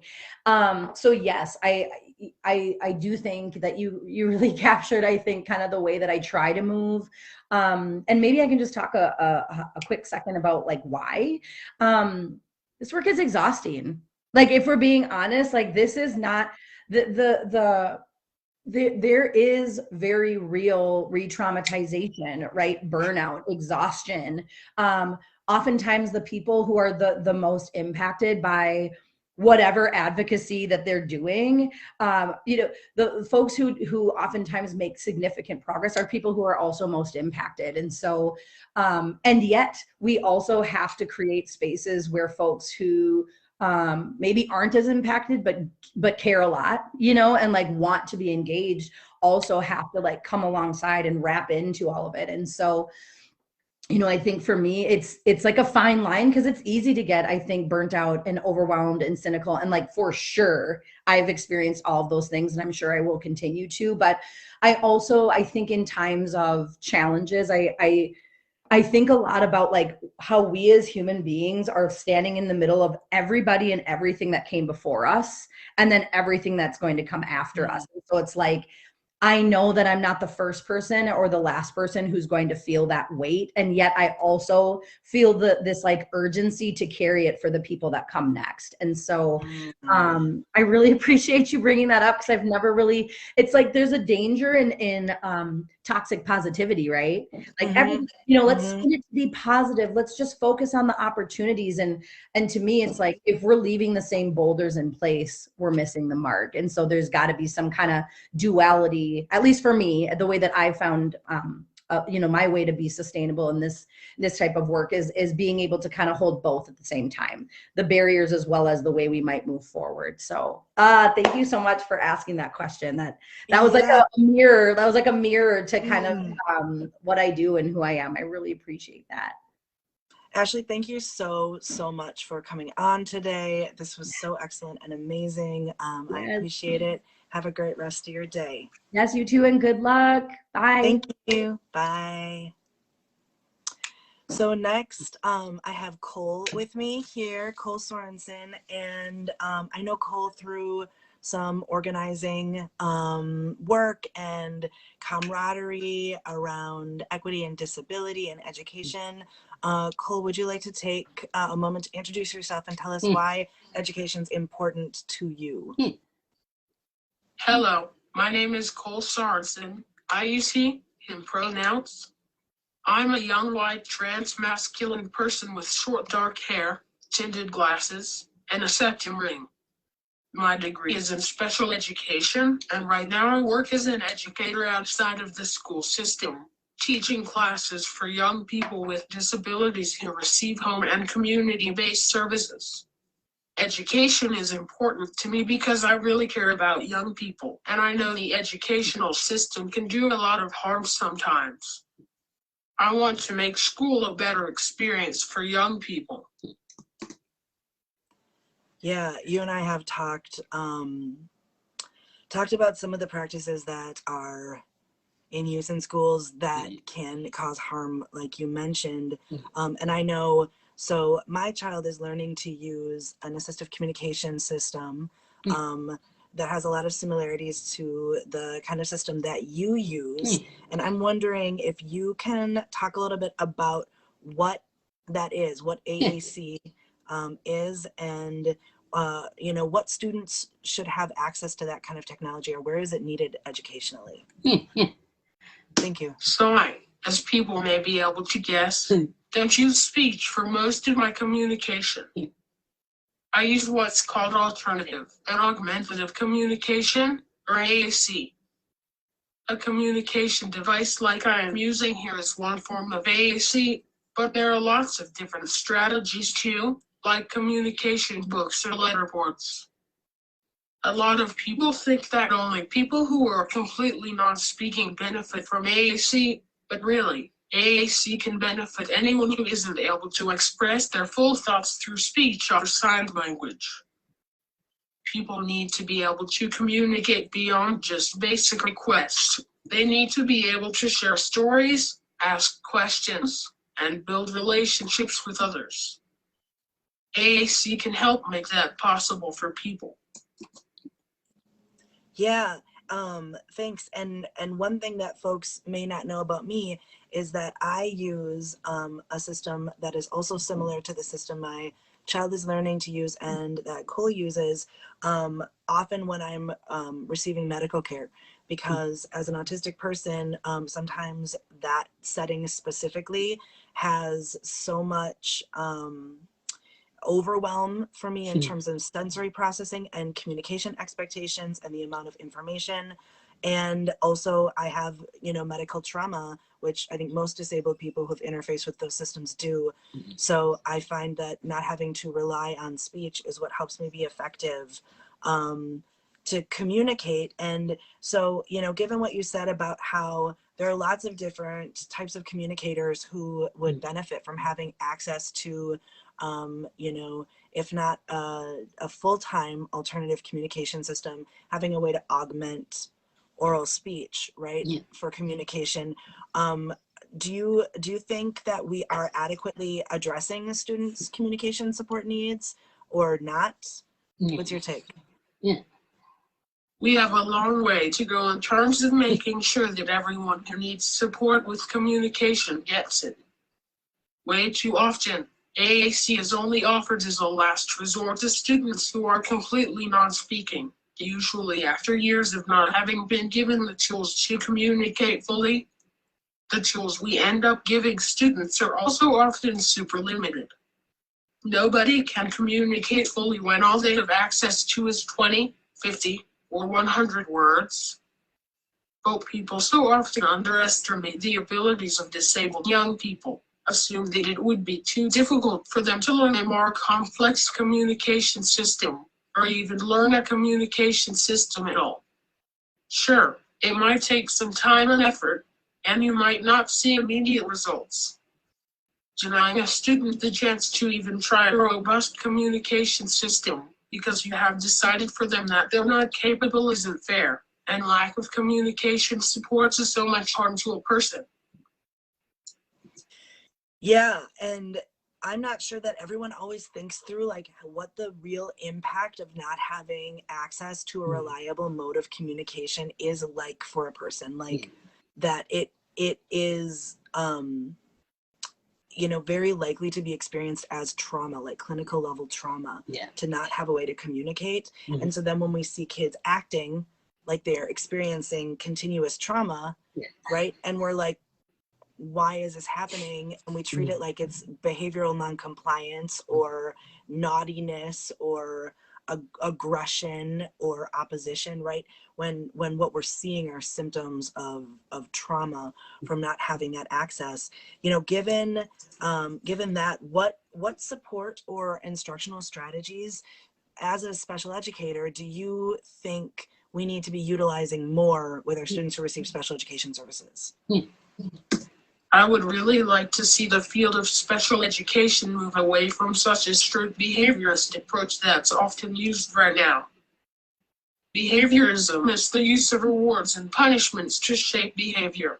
So yes, I do think that you really captured, I think, kind of the way that I try to move. And maybe I can just talk a quick second about why. This work is exhausting. If we're being honest, this is not there is very real re-traumatization, right? Burnout, exhaustion, oftentimes the people who are the most impacted by whatever advocacy that they're doing, you know, the folks who oftentimes make significant progress are people who are also most impacted. And so, and yet we also have to create spaces where folks who maybe aren't as impacted, but care a lot, you know, and like want to be engaged, also have to like come alongside and wrap into all of it. And so, you know, I think for me, it's like a fine line, because it's easy to get, I think, burnt out and overwhelmed and cynical. And like, for sure, I've experienced all of those things, and I'm sure I will continue to. But I think in times of challenges, I think a lot about like how we as human beings are standing in the middle of everybody and everything that came before us, and then everything that's going to come after us. And so it's like, I know that I'm not the first person or the last person who's going to feel that weight. And yet I also feel this like urgency to carry it for the people that come next. And so I really appreciate you bringing that up, because I've never really, it's like there's a danger in toxic positivity, right? Like every, you know, let's spin it to be positive. Let's just focus on the opportunities. And to me, it's like, if we're leaving the same boulders in place, we're missing the mark. And so there's got to be some kind of duality, at least for me, the way that I found, you know, my way to be sustainable in this type of work is being able to kind of hold both at the same time, the barriers as well as the way we might move forward. So thank you so much for asking that question. That was like a mirror. That was like a mirror to kind of what I do and who I am. I really appreciate that. Ashley, thank you so much for coming on today. This was so excellent and amazing. I appreciate it. Have a great rest of your day. Yes, you too, and good luck. Bye. Thank you. Bye. So next, I have Cole with me here, Cole Sorensen, and I know Cole through some organizing work and camaraderie around equity and disability and education. Cole, would you like to take a moment to introduce yourself and tell us why education is important to you? Hello, my name is Cole Sorensen. I use he, him pronouns. I'm a young white trans masculine person with short dark hair, tinted glasses, and a septum ring. My degree is in special education, and right now I work as an educator outside of the school system, teaching classes for young people with disabilities who receive home and community-based services. Education is important to me because I really care about young people, and I know the educational system can do a lot of harm sometimes. I want to make school a better experience for young people. Yeah, you and I have talked about some of the practices that are in use in schools that can cause harm, like you mentioned. And I know, so my child is learning to use an assistive communication system that has a lot of similarities to the kind of system that you use. And I'm wondering if you can talk a little bit about what that is, what AAC is, and you know, what students should have access to that kind of technology, or where is it needed educationally? Thank you. So as people may be able to guess, don't use speech for most of my communication. I use what's called alternative and augmentative communication, or AAC. A communication device like I am using here is one form of AAC, but there are lots of different strategies too, like communication books or letterboards. A lot of people think that only people who are completely non-speaking benefit from AAC, but really, AAC can benefit anyone who isn't able to express their full thoughts through speech or sign language. People need to be able to communicate beyond just basic requests. They need to be able to share stories, ask questions, and build relationships with others. AAC can help make that possible for people. Yeah, thanks. And one thing that folks may not know about me is that I use a system that is also similar to the system my child is learning to use and that Cole uses often when I'm receiving medical care, because as an autistic person, sometimes that setting specifically has so much overwhelm for me in terms of sensory processing and communication expectations and the amount of information. And also I have, you know, medical trauma, which I think most disabled people who've interfaced with those systems do. So I find that not having to rely on speech is what helps me be effective to communicate. And so, you know, given what you said about how there are lots of different types of communicators who would benefit from having access to, you know, if not a full-time alternative communication system, having a way to augment oral speech, right, for communication. Do you think that we are adequately addressing students' communication support needs or not? What's your take? We have a long way to go in terms of making sure that everyone who needs support with communication gets it. Way too often, AAC is only offered as a last resort to students who are completely non-speaking, usually after years of not having been given the tools to communicate fully. The tools we end up giving students are also often super limited. Nobody can communicate fully when all they have access to is 20, 50, or 100 words. But people so often underestimate the abilities of disabled young people, assume that it would be too difficult for them to learn a more complex communication system, or even learn a communication system at all. Sure, it might take some time and effort, and you might not see immediate results. Denying a student the chance to even try a robust communication system because you have decided for them that they're not capable isn't fair, and lack of communication supports is so much harm to a person. Yeah, and I'm not sure that everyone always thinks through like what the real impact of not having access to a reliable mode of communication is like for a person. Like that it is you know, very likely to be experienced as trauma, like clinical level trauma, to not have a way to communicate. And so then when we see kids acting like they're experiencing continuous trauma, right? And we're like, why is this happening? And we treat it like it's behavioral noncompliance or naughtiness or aggression or opposition, right? When what we're seeing are symptoms of trauma from not having that access. You know, given that, what support or instructional strategies as a special educator do you think we need to be utilizing more with our students who receive special education services? I would really like to see the field of special education move away from such a strict behaviorist approach that's often used right now. Behaviorism is the use of rewards and punishments to shape behavior.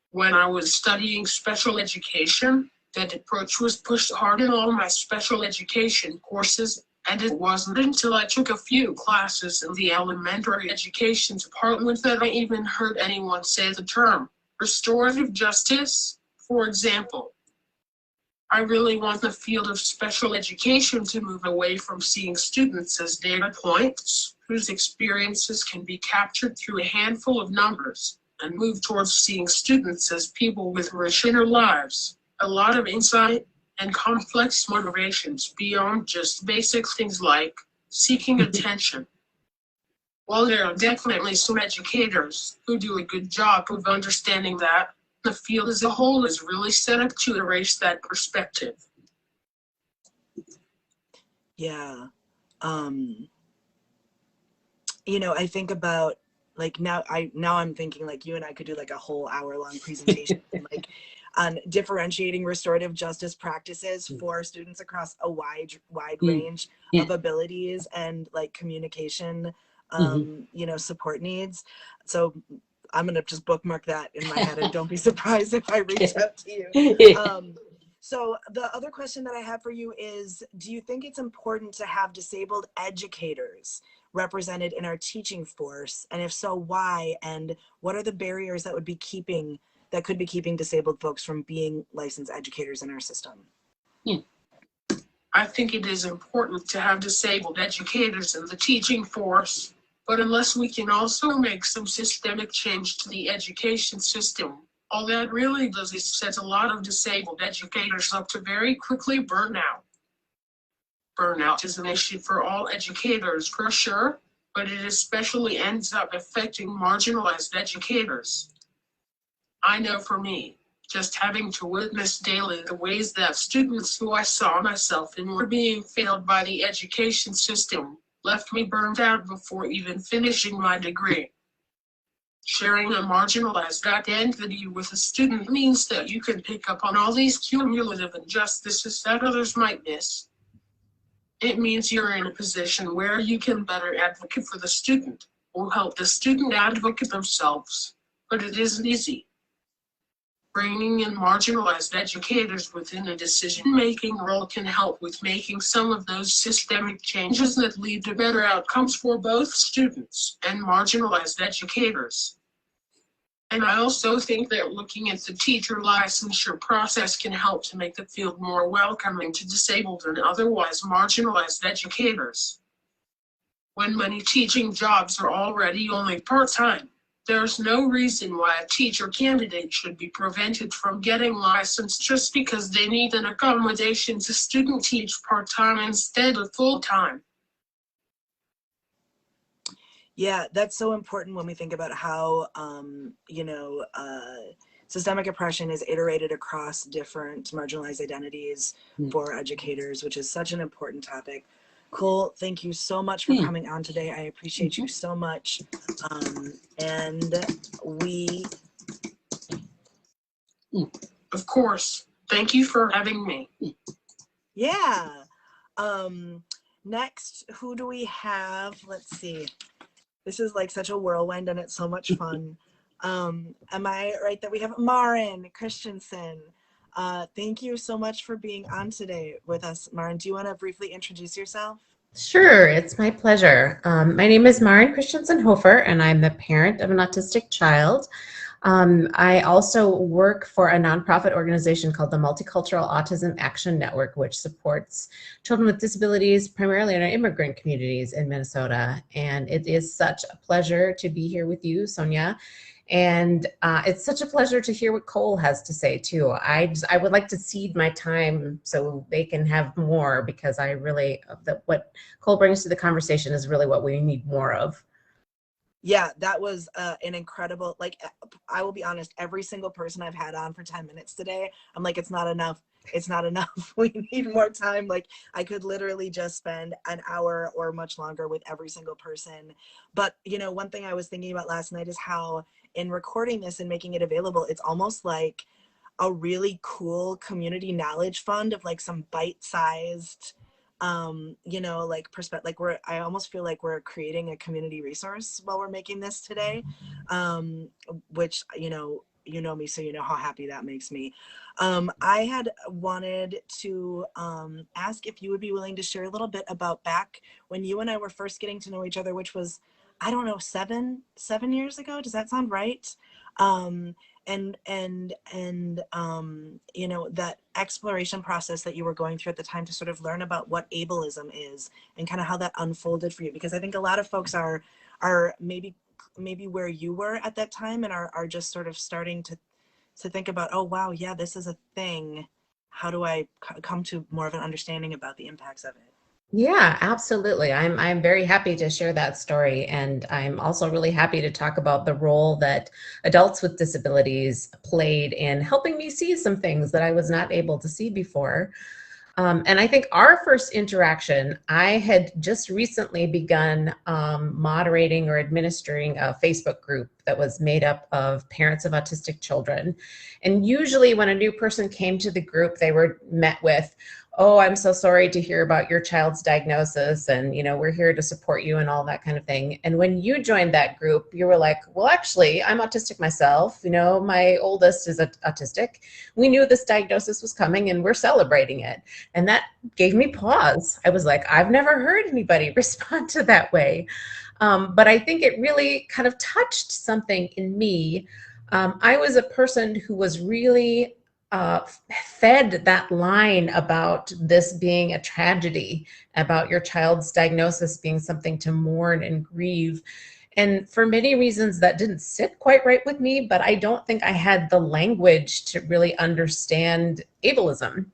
When I was studying special education, that approach was pushed hard in all my special education courses, and it wasn't until I took a few classes in the elementary education department that I even heard anyone say the term restorative justice, for example. I really want the field of special education to move away from seeing students as data points, whose experiences can be captured through a handful of numbers, and move towards seeing students as people with rich inner lives, a lot of insight, and complex motivations beyond just basic things like seeking attention. While there are definitely some educators who do a good job of understanding that, the field as a whole is really set up to erase that perspective. Yeah. You know, I think about like now I'm thinking like you and I could do like a whole hour-long presentation like on differentiating restorative justice practices for students across a wide range of abilities and like communication you know, support needs. So I'm gonna just bookmark that in my head and don't be surprised if I reach out to you. So the other question that I have for you is, do you think it's important to have disabled educators represented in our teaching force? And if so, why? And what are the barriers that could be keeping disabled folks from being licensed educators in our system? I think it is important to have disabled educators in the teaching force, But unless we can also make some systemic change to the education system, all that really does is set a lot of disabled educators up to very quickly burn out. Burnout is an issue for all educators for sure, but it especially ends up affecting marginalized educators. I know for me, just having to witness daily the ways that students who I saw myself in were being failed by the education system left me burned out before even finishing my degree. Sharing a marginalized identity with a student means that you can pick up on all these cumulative injustices that others might miss. It means you're in a position where you can better advocate for the student or help the student advocate themselves, but it isn't easy. Bringing in marginalized educators within a decision-making role can help with making some of those systemic changes that lead to better outcomes for both students and marginalized educators. And I also think that looking at the teacher licensure process can help to make the field more welcoming to disabled and otherwise marginalized educators. When many teaching jobs are already only part-time, there's no reason why a teacher candidate should be prevented from getting licensed just because they need an accommodation to student teach part-time instead of full-time. Yeah, that's so important when we think about how, systemic oppression is iterated across different marginalized identities for educators, which is such an important topic. Cole, thank you so much for coming on today. I appreciate you so much. And we... Of course. Thank you for having me. Yeah. Next, who do we have? Let's see. This is like such a whirlwind and it's so much fun. Am I right that we have Maren Christensen? Thank you so much for being on today with us. Maren, do you want to briefly introduce yourself? Sure, it's my pleasure. My name is Maren Christensen Hofer, and I'm the parent of an autistic child. I also work for a nonprofit organization called the Multicultural Autism Action Network, which supports children with disabilities, primarily in our immigrant communities in Minnesota. And it is such a pleasure to be here with you, Sonya. And it's such a pleasure to hear what Cole has to say too. I would like to cede my time so they can have more, because I really, what Cole brings to the conversation is really what we need more of. Yeah, that was an incredible, I will be honest, every single person I've had on for 10 minutes today, I'm like, it's not enough. It's not enough. We need more time. Like, I could literally just spend an hour or much longer with every single person. But, one thing I was thinking about last night is how in recording this and making it available, it's almost like a really cool community knowledge fund of like some bite-sized perspective. Like I almost feel like we're creating a community resource while we're making this today, which you know me, so you know how happy that makes me. I had wanted to ask if you would be willing to share a little bit about back when you and I were first getting to know each other, which was, I don't know, seven years ago. Does that sound right? That exploration process that you were going through at the time to sort of learn about what ableism is and kind of how that unfolded for you, because I think a lot of folks are maybe where you were at that time and are just sort of starting to think about, oh wow, yeah, this is a thing. How do I come to more of an understanding about the impacts of it? Yeah, absolutely. I'm very happy to share that story. And I'm also really happy to talk about the role that adults with disabilities played in helping me see some things that I was not able to see before. And I think our first interaction, I had just recently begun moderating or administering a Facebook group that was made up of parents of autistic children. And usually when a new person came to the group, they were met with, oh, I'm so sorry to hear about your child's diagnosis, and we're here to support you and all that kind of thing. And when you joined that group, you were like, well, actually, I'm autistic myself. My oldest is autistic. We knew this diagnosis was coming and we're celebrating it. And that gave me pause. I was like, I've never heard anybody respond to that way. But I think it really kind of touched something in me. I was a person who was really fed that line about this being a tragedy, about your child's diagnosis being something to mourn and grieve. And for many reasons, that didn't sit quite right with me, but I don't think I had the language to really understand ableism.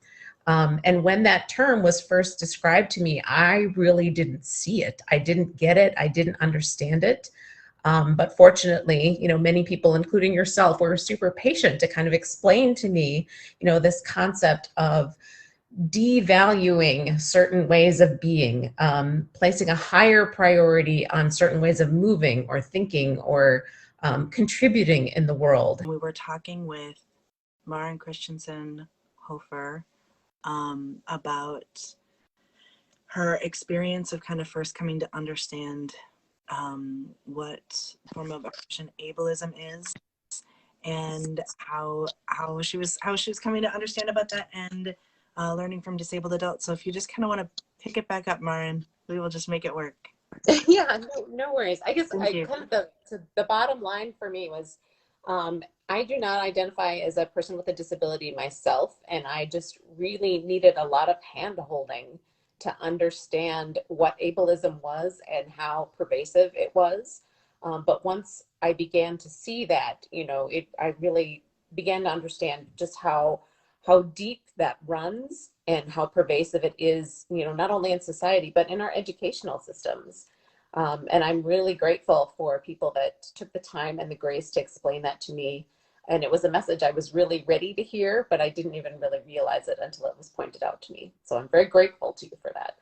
And when that term was first described to me, I really didn't see it. I didn't get it. I didn't understand it. But fortunately, many people, including yourself, were super patient to kind of explain to me, this concept of devaluing certain ways of being, placing a higher priority on certain ways of moving or thinking or contributing in the world. We were talking with Maren Christensen Hofer about her experience of kind of first coming to understand what form of oppression ableism is, and how she was coming to understand about that, and learning from disabled adults. So if you just kind of want to pick it back up, Maren, we will just make it work. Yeah, no worries. I guess Thank you. kind of the bottom line for me was I do not identify as a person with a disability myself, and I just really needed a lot of hand holding to understand what ableism was and how pervasive it was. But once I began to see that, I really began to understand just how deep that runs and how pervasive it is, not only in society, but in our educational systems. And I'm really grateful for people that took the time and the grace to explain that to me. And it was a message I was really ready to hear, but I didn't even really realize it until it was pointed out to me. So I'm very grateful to you for that.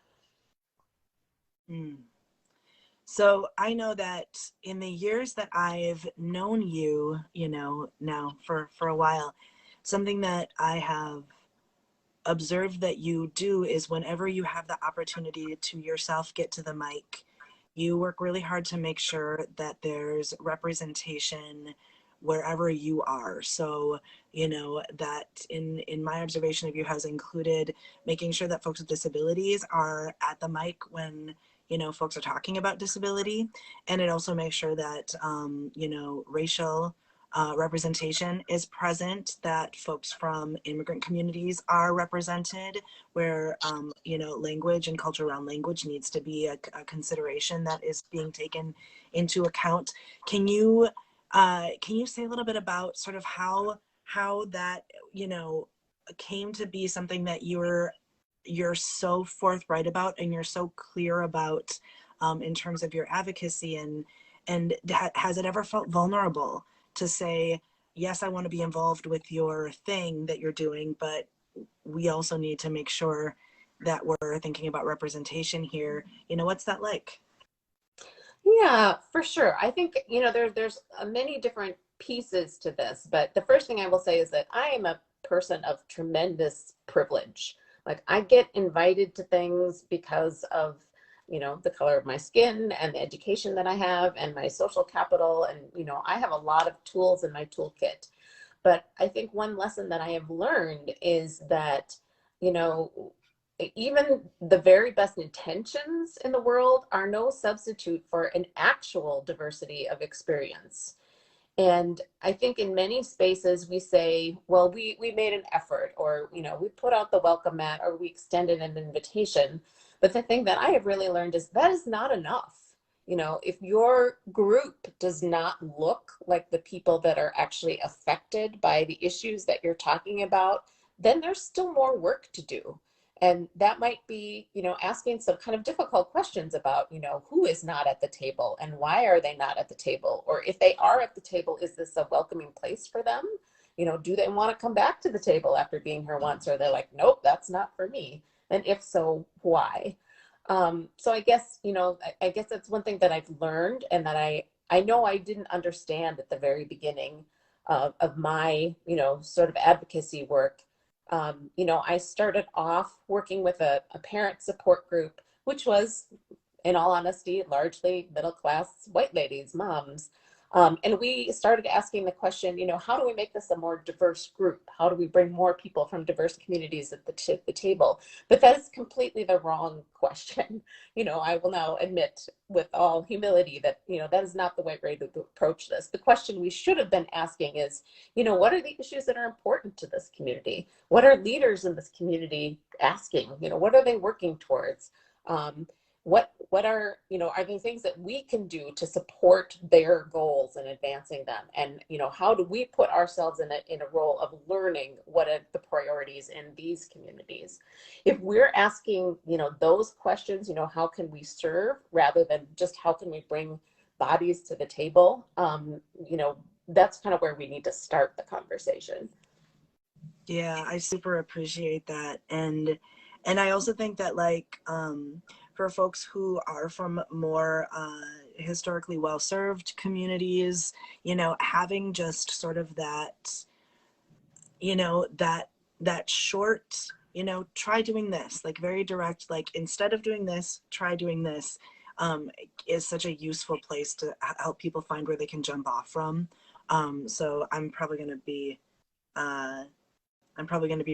So I know that in the years that I've known you, now for a while, something that I have observed that you do is whenever you have the opportunity to yourself get to the mic, you work really hard to make sure that there's representation wherever you are. So, that in my observation of you has included making sure that folks with disabilities are at the mic when, folks are talking about disability. And it also makes sure that, racial representation is present, that folks from immigrant communities are represented, where language and culture around language needs to be a consideration that is being taken into account. Can you say a little bit about sort of how that came to be something that you're so forthright about and you're so clear about in terms of your advocacy, and has it ever felt vulnerable to say, yes, I want to be involved with your thing that you're doing, but we also need to make sure that we're thinking about representation here? What's that like? Yeah, for sure. I think, there's many different pieces to this, but the first thing I will say is that I am a person of tremendous privilege. Like, I get invited to things because of the color of my skin and the education that I have and my social capital. And, I have a lot of tools in my toolkit. But I think one lesson that I have learned is that, even the very best intentions in the world are no substitute for an actual diversity of experience. And I think in many spaces we say, well, we made an effort, or, we put out the welcome mat, or we extended an invitation. But the thing that I have really learned is that is not enough. If your group does not look like the people that are actually affected by the issues that you're talking about, then there's still more work to do. And that might be, asking some kind of difficult questions about, who is not at the table and why are they not at the table? Or if they are at the table, is this a welcoming place for them? Do they want to come back to the table after being here once? Or they're like, nope, that's not for me. And if so, why? So I guess, I guess that's one thing that I've learned, and that I know I didn't understand at the very beginning of my, sort of advocacy work. I started off working with a parent support group, which was, in all honesty, largely middle-class white ladies, moms. And we started asking the question, you know, how do we make this a more diverse group? How do we bring more people from diverse communities at the table? But that is completely the wrong question. You know, I will now admit with all humility that, you know, that is not the right way to approach this. The question we should have been asking is, you know, what are the issues that are important to this community? What are leaders in this community asking? You know, what are they working towards? What are, you know, are there things that we can do to support their goals and advancing them? And, you know, how do we put ourselves in a role of learning what are the priorities in these communities? If we're asking, you know, those questions, you know, how can we serve rather than just how can we bring bodies to the table? You know, that's kind of where we need to start the conversation. Yeah, I super appreciate that. And I also think that, like, for folks who are from more historically well-served communities, you know, having just sort of that, you know, that short, you know, try doing this, like very direct, like instead of doing this, try doing this, is such a useful place to help people find where they can jump off from. So I'm probably going to be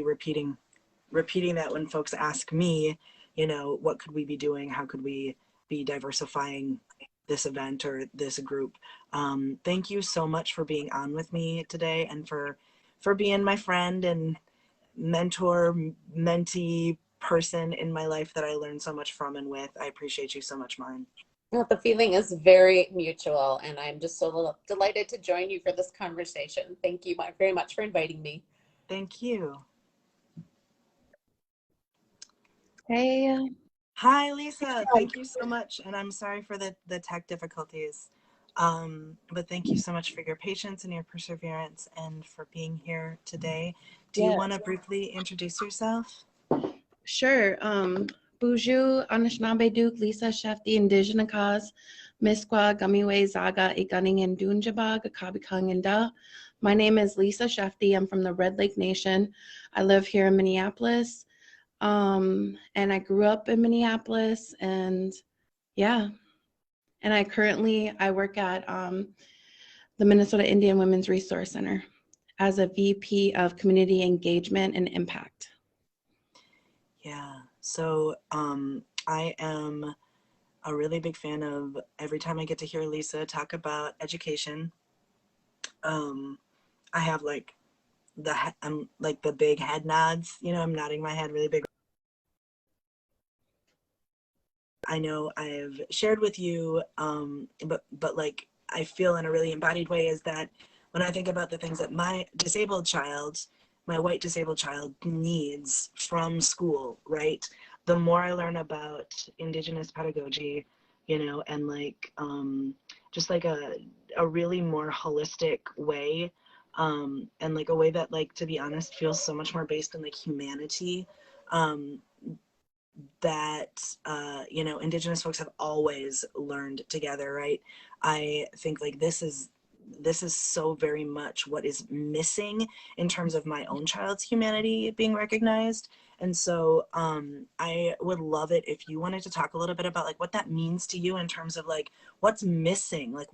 repeating that when folks ask me, you know, what could we be doing? How could we be diversifying this event or this group? Thank you so much for being on with me today and for being my friend and mentor, mentee person in my life that I learned so much from and with. I appreciate you so much, Marin. Well, the feeling is very mutual, and I'm just so delighted to join you for this conversation. Thank you very much for inviting me. Thank you. Hey. Hi, Lisa. Thank you so much. And I'm sorry for the tech difficulties. But thank you so much for your patience and your perseverance and for being here today. Do you want to briefly introduce yourself? Sure. Buju, Anishinaabe Duke, Lisa Shefty, Indigenous Cause, Misqua, Gamiwe, Zaga, Iguning, and Dunjabag, Akabikang, and Da. My name is Lisa Shefty. I'm from the Red Lake Nation. I live here in Minneapolis. And I grew up in Minneapolis, and yeah. And I work at the Minnesota Indian Women's Resource Center as a VP of Community Engagement and Impact. Yeah, so I am a really big fan of every time I get to hear Lisa talk about education. I have like the big head nods, you know, I'm nodding my head really big. I know I've shared with you, but like I feel in a really embodied way is that when I think about the things that my white disabled child needs from school, right? The more I learn about Indigenous pedagogy, you know, and like just like a really more holistic way, and like a way that, like, to be honest, feels so much more based in like humanity, that you know, Indigenous folks have always learned together, right? I think like this is so very much what is missing in terms of my own child's humanity being recognized. And so I would love it if you wanted to talk a little bit about like what that means to you in terms of like what's missing, like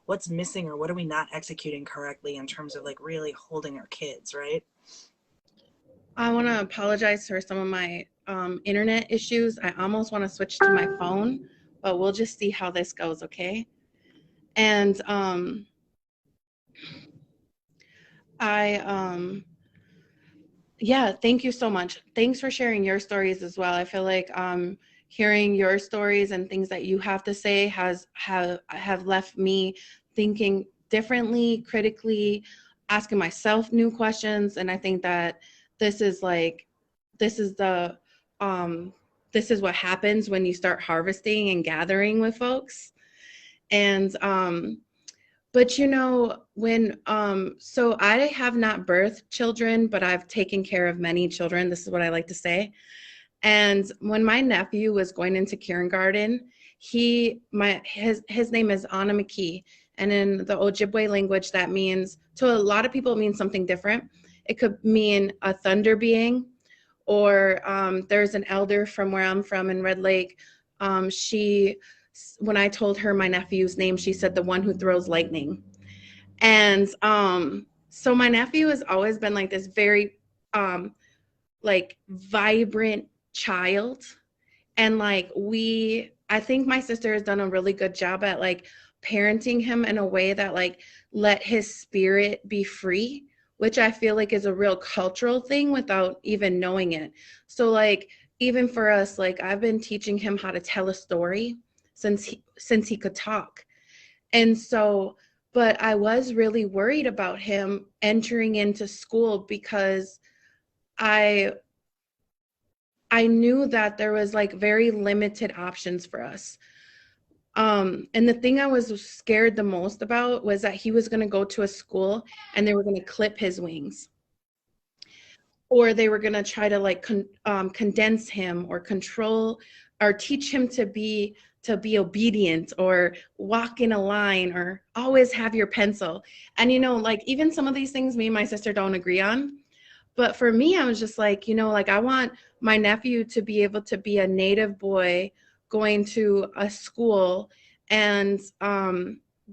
what's missing, or what are we not executing correctly in terms of like really holding our kids, right? I want to apologize for some of my internet issues. I almost want to switch to my phone, but we'll just see how this goes, okay? And yeah, thank you so much. Thanks for sharing your stories as well. I feel like hearing your stories and things that you have to say have left me thinking differently, critically, asking myself new questions. And I think that this is what happens when you start harvesting and gathering with folks. And but you know, when so I have not birthed children, but I've taken care of many children. This is what I like to say. And when my nephew was going into kindergarten, his name is Anna McKee, and in the Ojibwe language, that means, to a lot of people, it means something different. It could mean a thunder being, or there's an elder from where I'm from in Red Lake. She when I told her my nephew's name, she said the one who throws lightning. And so my nephew has always been like this very like vibrant child. And like I think my sister has done a really good job at like parenting him in a way that like let his spirit be free, which I feel like is a real cultural thing without even knowing it. So like even for us, like I've been teaching him how to tell a story since he could talk. And so, but I was really worried about him entering into school because I knew that there was like very limited options for us. And the thing I was scared the most about was that he was going to go to a school and they were going to clip his wings, or they were going to try to like condense him or control or teach him to be obedient or walk in a line or always have your pencil. And, you know, like even some of these things me and my sister don't agree on. But for me, I was just like, you know, like I want my nephew to be able to be a Native boy going to a school and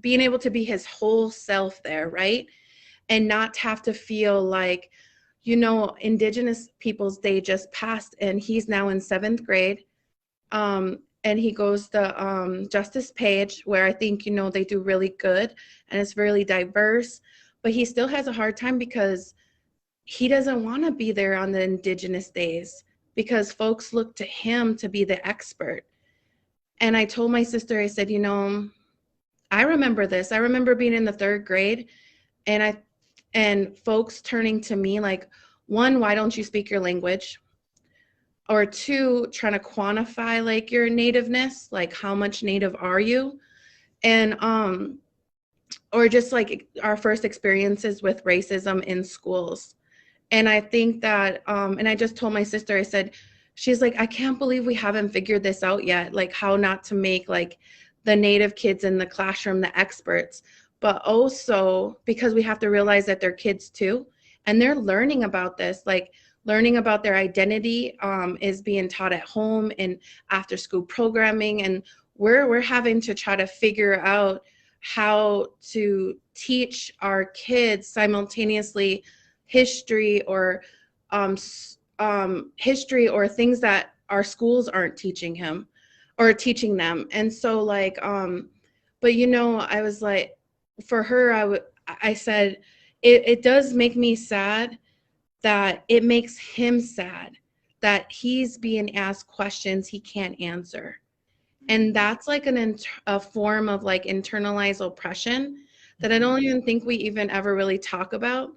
being able to be his whole self there, right? And not have to feel like, you know, Indigenous Peoples Day just passed and he's now in 7th grade. And he goes to Justice Page, where I think, you know, they do really good and it's really diverse, but he still has a hard time because he doesn't want to be there on the Indigenous days because folks look to him to be the expert. And I told my sister, I said, you know, I remember this. I remember being in the 3rd grade and folks turning to me like, 1, why don't you speak your language? Or 2, trying to quantify like your nativeness, like how much Native are you? And or just like our first experiences with racism in schools. And I think that, and I just told my sister, I said, she's like, I can't believe we haven't figured this out yet, like how not to make like the Native kids in the classroom the experts, but also because we have to realize that they're kids too, and they're learning about this, like learning about their identity is being taught at home and after school programming, and we're having to try to figure out how to teach our kids simultaneously history or things that our schools aren't teaching him or teaching them. And so like but you know, I was like, for her, I said it does make me sad that it makes him sad that he's being asked questions he can't answer. And that's like a form of like internalized oppression that I don't even think we even ever really talk about.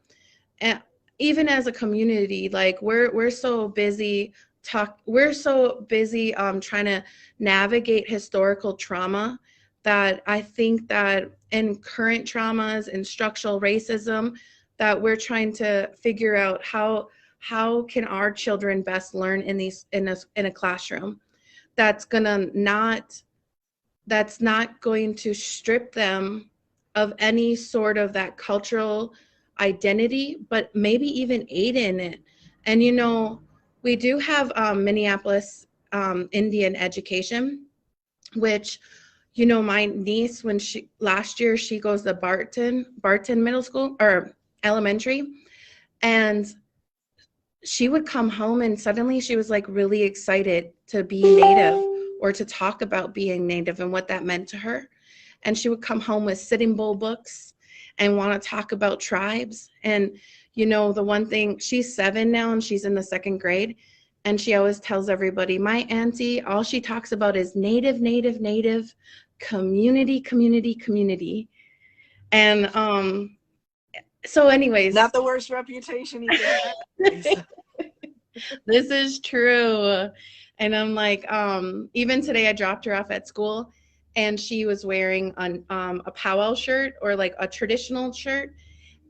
And even as a community, like we're so busy trying to navigate historical trauma that I think that in current traumas and structural racism, that we're trying to figure out how can our children best learn in a classroom that's not going to strip them of any sort of that cultural identity, but maybe even aid in it. And, you know, we do have Minneapolis Indian education, which, you know, my niece, last year she goes to Barton Middle School or elementary, and she would come home and suddenly she was like really excited to be Native or to talk about being Native and what that meant to her. And she would come home with Sitting Bull books and want to talk about tribes. And, you know, the one thing, she's 7 now and she's in the 2nd grade. And she always tells everybody, my auntie, all she talks about is Native, Native, Native, community, community, community. And so anyways. Not the worst reputation you can have. This is true. And I'm like, even today I dropped her off at school and she was wearing a powwow shirt or like a traditional shirt.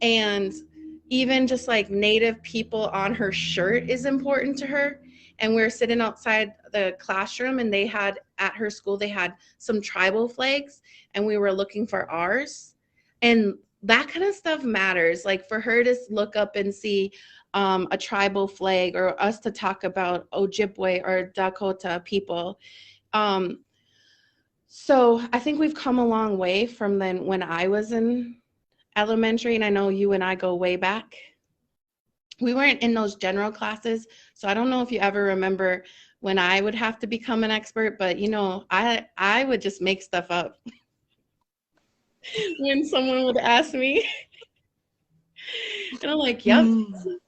And even just like Native people on her shirt is important to her. And we're sitting outside the classroom and at her school, they had some tribal flags and we were looking for ours. And that kind of stuff matters. Like for her to look up and see a tribal flag, or us to talk about Ojibwe or Dakota people. So I think we've come a long way from then when I was in elementary, and I know you and I go way back. We weren't in those general classes, so I don't know if you ever remember when I would have to become an expert, but you know, I would just make stuff up when someone would ask me. And I'm like, yep,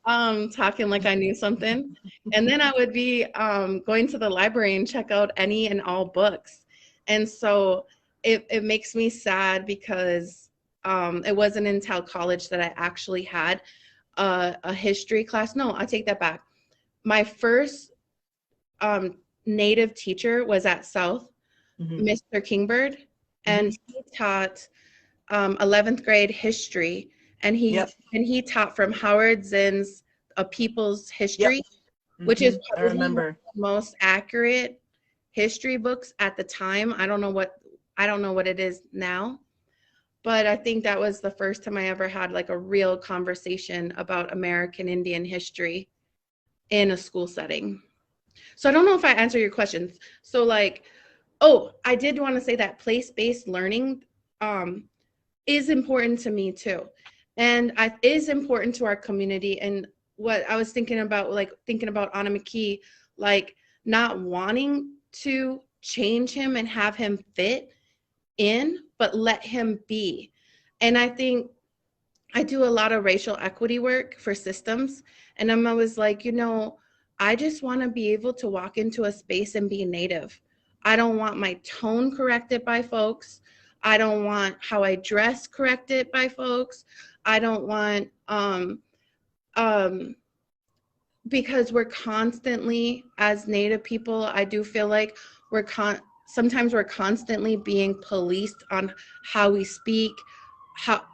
talking like I knew something. And then I would be going to the library and check out any and all books. And so it makes me sad because it wasn't until college that I actually had a history class. No, I take that back. My first native teacher was at South, Mr. Kingbird, and he taught 11th grade history. And he taught from Howard Zinn's A People's History, which is probably one of the most accurate history books at the time. I don't know what it is now, but I think that was the first time I ever had like a real conversation about American Indian history in a school setting. So I don't know if I answer your questions. So like, I did want to say that place-based learning is important to me too. And is important to our community. And what I was thinking about Anna McKee, like not wanting to change him and have him fit in, but let him be. And I think I do a lot of racial equity work for systems. And I'm always like, you know, I just want to be able to walk into a space and be Native. I don't want my tone corrected by folks. I don't want how I dress corrected by folks. I don't want, because we're constantly, as Native people, I do feel like sometimes we're constantly being policed on how we speak,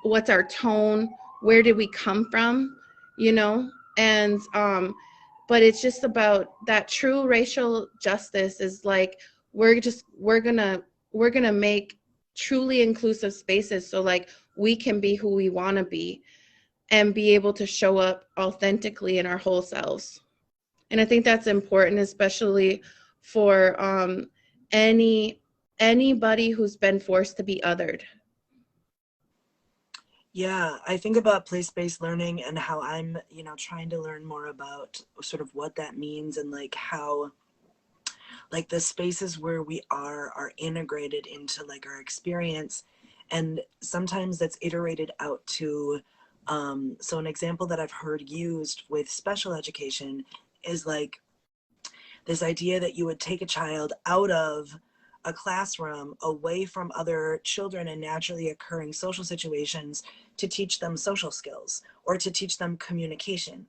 what's our tone, where did we come from, you know? And, but it's just about that true racial justice is like, we're gonna make truly inclusive spaces so like we can be who we want to be and be able to show up authentically in our whole selves. And I think that's important, especially for anybody who's been forced to be othered. Yeah, I think about place-based learning and how I'm, you know, trying to learn more about sort of what that means and like how like the spaces where we are integrated into like our experience. And sometimes that's iterated out to, so an example that I've heard used with special education is like this idea that you would take a child out of a classroom away from other children and naturally occurring social situations to teach them social skills or to teach them communication,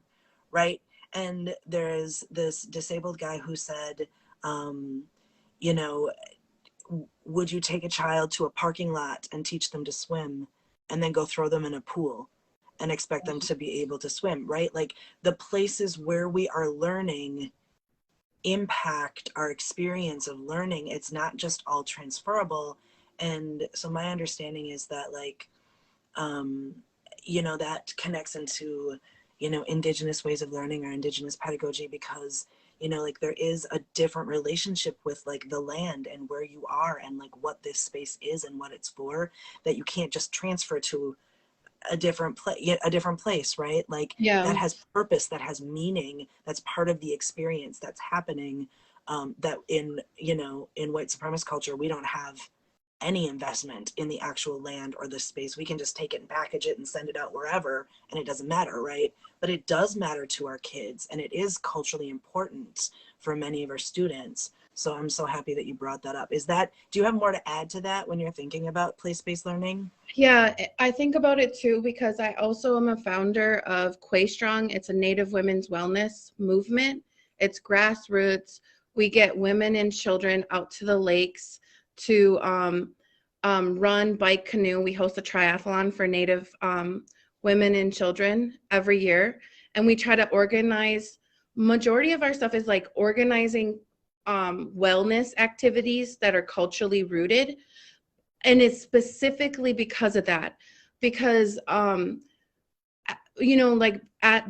right? And there's this disabled guy who said, you know, would you take a child to a parking lot and teach them to swim and then go throw them in a pool and expect them to be able to swim, right? Like the places where we are learning impact our experience of learning. It's not just all transferable. And so my understanding is that like, you know, that connects into, you know, Indigenous ways of learning or Indigenous pedagogy because, you know, like there is a different relationship with like the land and where you are and like what this space is and what it's for that you can't just transfer to a different place, right? Like that has purpose, that has meaning, that's part of the experience that's happening, that in, you know, in white supremacist culture, we don't have any investment in the actual land or the space. We can just take it and package it and send it out wherever and it doesn't matter, right? But it does matter to our kids and it is culturally important for many of our students. So I'm so happy that you brought that up. Do you have more to add to that when you're thinking about place-based learning? Yeah, I think about it too because I also am a founder of Quay Strong. It's a Native women's wellness movement. It's grassroots. We get women and children out to the lakes to run, bike, canoe. We host a triathlon for Native women and children every year. And we try to organize, majority of our stuff is like organizing wellness activities that are culturally rooted. And it's specifically because of that, because, you know, like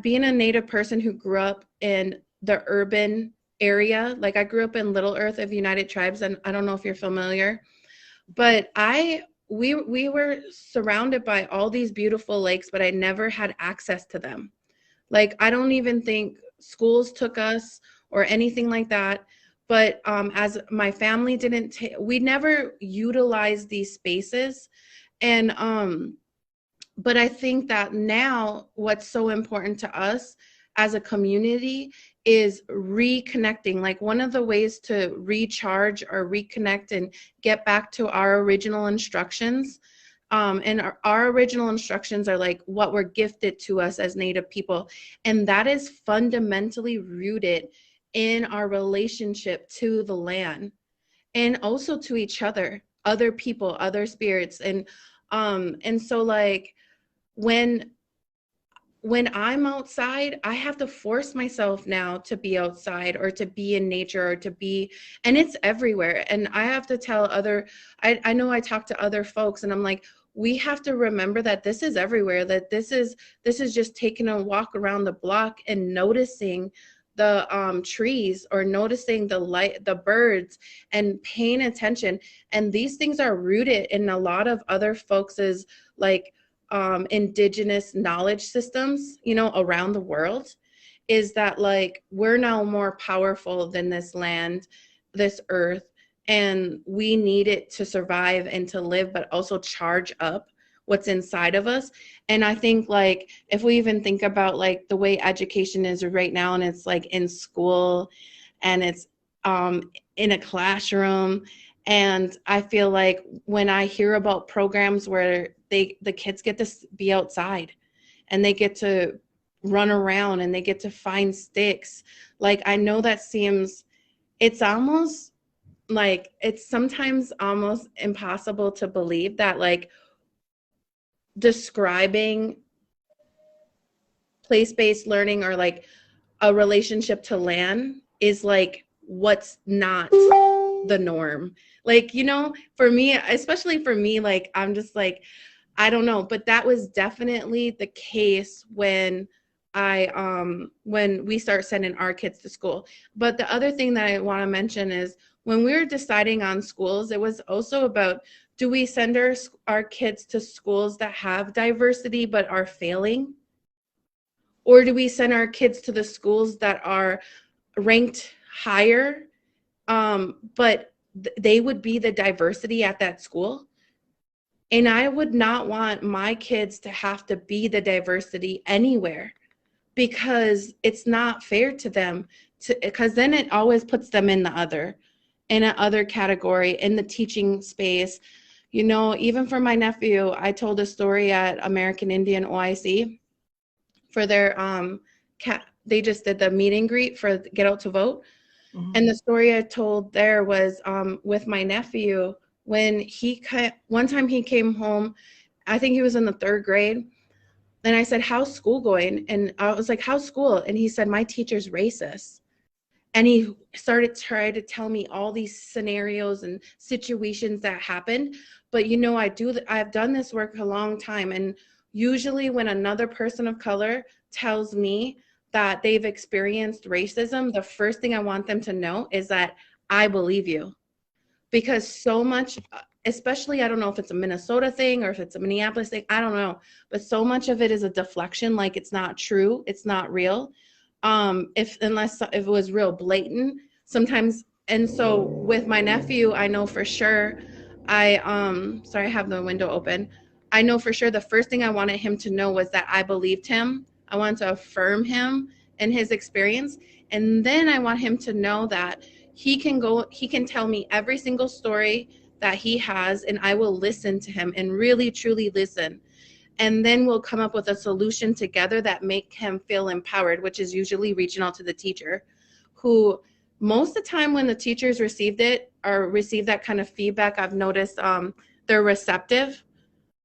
being a Native person who grew up in the urban area, like I grew up in Little Earth of United Tribes, and I don't know if you're familiar, but we were surrounded by all these beautiful lakes, but I never had access to them. Like, I don't even think schools took us or anything like that. But as my family we never utilized these spaces. And but I think that now what's so important to us as a community is reconnecting. Like, one of the ways to recharge or reconnect and get back to our original instructions, and our original instructions are like what were gifted to us as Native people. And that is fundamentally rooted in our relationship to the land and also to each other, other people, other spirits. And so, like, when I'm outside, I have to force myself now to be outside or to be in nature or to be, and it's everywhere. And I have to tell I know I talk to other folks and I'm like, we have to remember that this is everywhere, that this is just taking a walk around the block and noticing the trees or noticing the light, the birds, and paying attention. And these things are rooted in a lot of other folks's like indigenous knowledge systems, you know, around the world, is that like we're now more powerful than this land, this earth, and we need it to survive and to live, but also charge up what's inside of us. And I think, like, if we even think about like the way education is right now, and it's like in school and it's in a classroom, and I feel like when I hear about programs where the kids get to be outside and they get to run around and they get to find sticks, like, I know that it's almost like, it's sometimes almost impossible to believe that, like, describing place-based learning or like a relationship to land is like what's not the norm. Like, you know, for me, especially for me, like, I'm just like, I don't know, but that was definitely the case when when we start sending our kids to school. But the other thing that I want to mention is when we were deciding on schools, it was also about, do we send our kids to schools that have diversity but are failing? Or do we send our kids to the schools that are ranked higher, but they would be the diversity at that school? And I would not want my kids to have to be the diversity anywhere, because it's not fair to them, because then it always puts them in an other category in the teaching space. You know, even for my nephew, I told a story at American Indian OIC for their they just did the meet and greet for Get Out to Vote. Mm-hmm. And the story I told there was with my nephew, when one time he came home, I think he was in the 3rd grade, and I said, how's school going? And I was like, how's school? And he said, my teacher's racist. And he started trying to tell me all these scenarios and situations that happened. But, you know, I've done this work a long time. And usually when another person of color tells me that they've experienced racism, the first thing I want them to know is that I believe you. Because so much, especially, I don't know if it's a Minnesota thing or if it's a Minneapolis thing, I don't know. But so much of it is a deflection, like it's not true, it's not real. If it was real blatant sometimes. And so with my nephew, I know for sure, sorry, I have the window open. I know for sure the first thing I wanted him to know was that I believed him. I wanted to affirm him and his experience. And then I want him to know that he can tell me every single story that he has, and I will listen to him and really, truly listen. And then we'll come up with a solution together that make him feel empowered, which is usually reaching out to the teacher, who most of the time when the teachers receive that kind of feedback, I've noticed they're receptive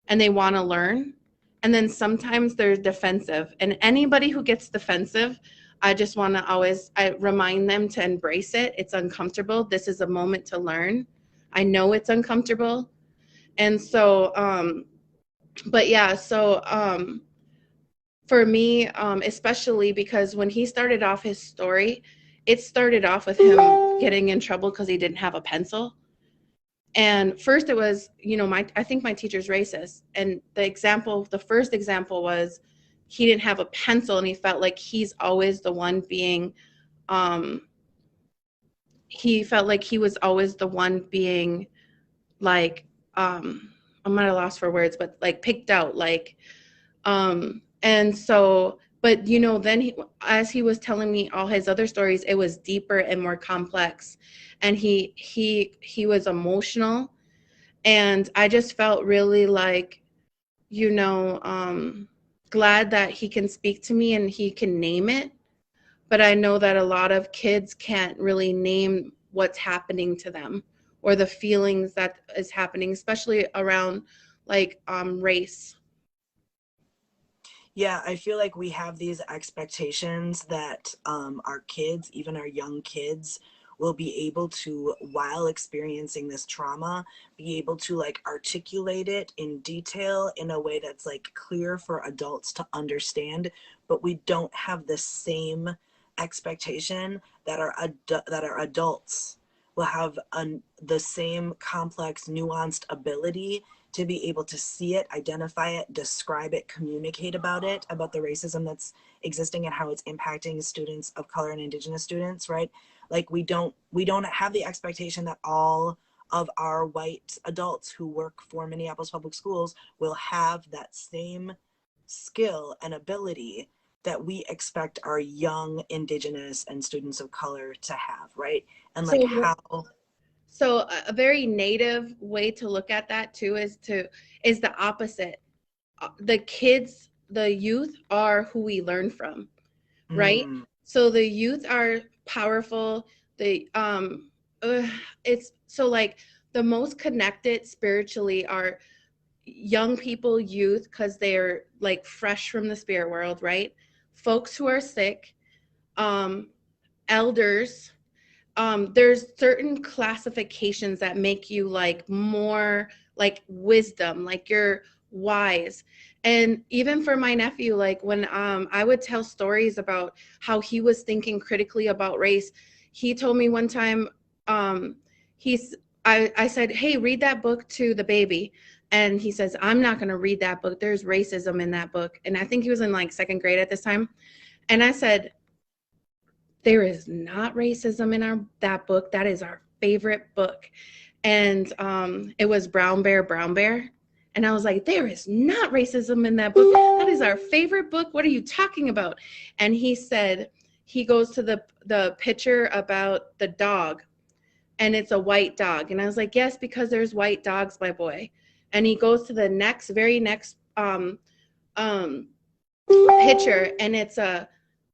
and they want to learn. And then sometimes they're defensive. And anybody who gets defensive, I just want to I remind them to embrace it. It's uncomfortable. This is a moment to learn. I know it's uncomfortable. And so, but yeah, so for me, especially because when he started off his story, it started off with him getting in trouble because he didn't have a pencil. And first it was, I think my teacher's racist. And the first example was he didn't have a pencil and he felt like he's always the one being, he felt like he was always the one being like, I'm at a loss for words, but like picked out, like, and so, but then as he was telling me all his other stories, it was deeper and more complex, and he was emotional, and I just felt really like, glad that he can speak to me and he can name it, but I know that a lot of kids can't really name what's happening to them or the feelings that is happening, especially around like race. Yeah, I feel like we have these expectations that our kids, even our young kids, will be able to, while experiencing this trauma, be able to like articulate it in detail in a way that's like clear for adults to understand, but we don't have the same expectation that our adults will have the same complex, nuanced ability to be able to see it, identify it, describe it, communicate about it, about the racism that's existing and how it's impacting students of color and Indigenous students, right? Like we don't have the expectation that all of our white adults who work for Minneapolis Public Schools will have that same skill and ability that we expect our young Indigenous and students of color to have, right? And like So a very native way to look at that too is the opposite. The kids, the youth are who we learn from, right? So the youth are powerful. It's so like the most connected spiritually are young people, youth, because they're like fresh from the spirit world, right? Folks who are sick, elders. There's certain classifications that make you like more like wisdom, like you're wise. And even for my nephew, like when I would tell stories about how he was thinking critically about race, he told me one time, I said, hey, read that book to the baby. And he says, I'm not going to read that book. There's racism in that book. And I think he was in like second grade at this time. And I said, there is not racism in that book. That is our favorite book. And it was Brown Bear, Brown Bear. And I was like, there is not racism in that book. That is our favorite book. What are you talking about? And he said, he goes to the picture about the dog, and it's a white dog. And I was like, yes, because there's white dogs, my boy. And he goes to the very next picture, and it's a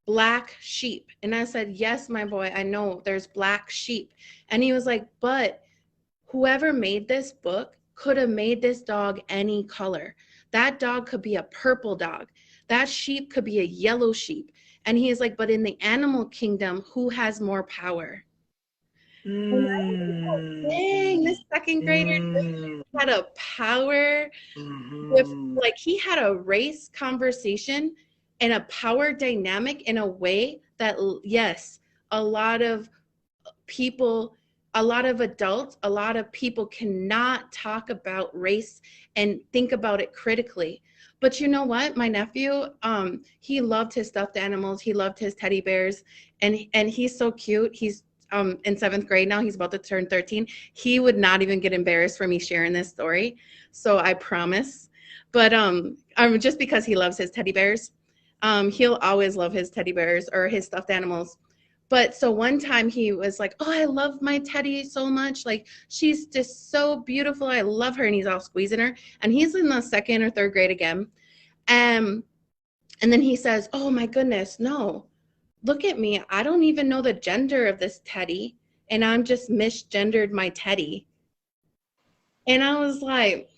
black sheep. And I said, yes, my boy, I know there's black sheep. And he was like, but whoever made this book could have made this dog any color. That dog could be a purple dog. That sheep could be a yellow sheep. And he is like, but in the animal kingdom, who has more power? Dang, this second grader had a power with, like, he had a race conversation and a power dynamic in a way that, yes, a lot of people, a lot of adults, a lot of people cannot talk about race and think about it critically. But you know what? My nephew, he loved his stuffed animals. He loved his teddy bears, and he's so cute. He's in seventh grade now. He's about to turn 13. He would not even get embarrassed for me sharing this story. So I promise. But just because he loves his teddy bears, he'll always love his teddy bears or his stuffed animals. But so one time he was like, oh, I love my Teddy so much. Like, she's just so beautiful. I love her. And he's all squeezing her. And he's in the second or third grade again. And then he says, oh, my goodness, no. Look at me. I don't even know the gender of this Teddy. And I'm just misgendered my Teddy. And I was like.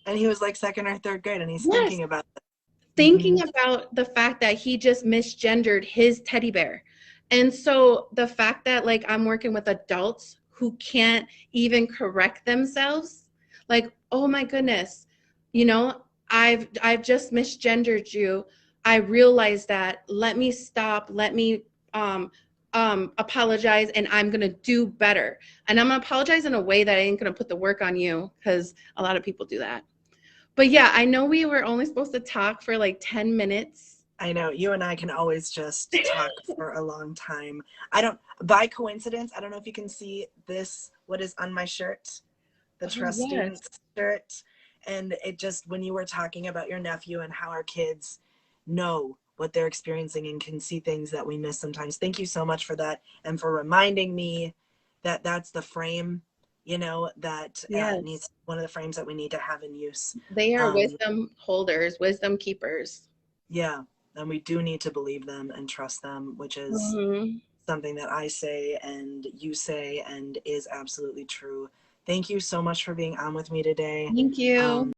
And he was like second or third grade. And he's thinking about it. Thinking about the fact that he just misgendered his teddy bear. And so the fact that, like, I'm working with adults who can't even correct themselves, like, oh my goodness, you know, I've just misgendered you. I realize that. Let me stop. Let me apologize and I'm going to do better. And I'm going to apologize in a way that I ain't going to put the work on you, because a lot of people do that. But yeah, I know we were only supposed to talk for like 10 minutes. I know you and I can always just talk for a long time. By coincidence, I don't know if you can see this, what is on my shirt, the Trust Students shirt. And it just, when you were talking about your nephew and how our kids know what they're experiencing and can see things that we miss sometimes. Thank you so much for that. And for reminding me that that's the frame, that needs, one of the frames that we need to have in use. They are wisdom holders, wisdom keepers. Yeah. And we do need to believe them and trust them, which is something that I say and you say and is absolutely true. Thank you so much for being on with me today. Thank you.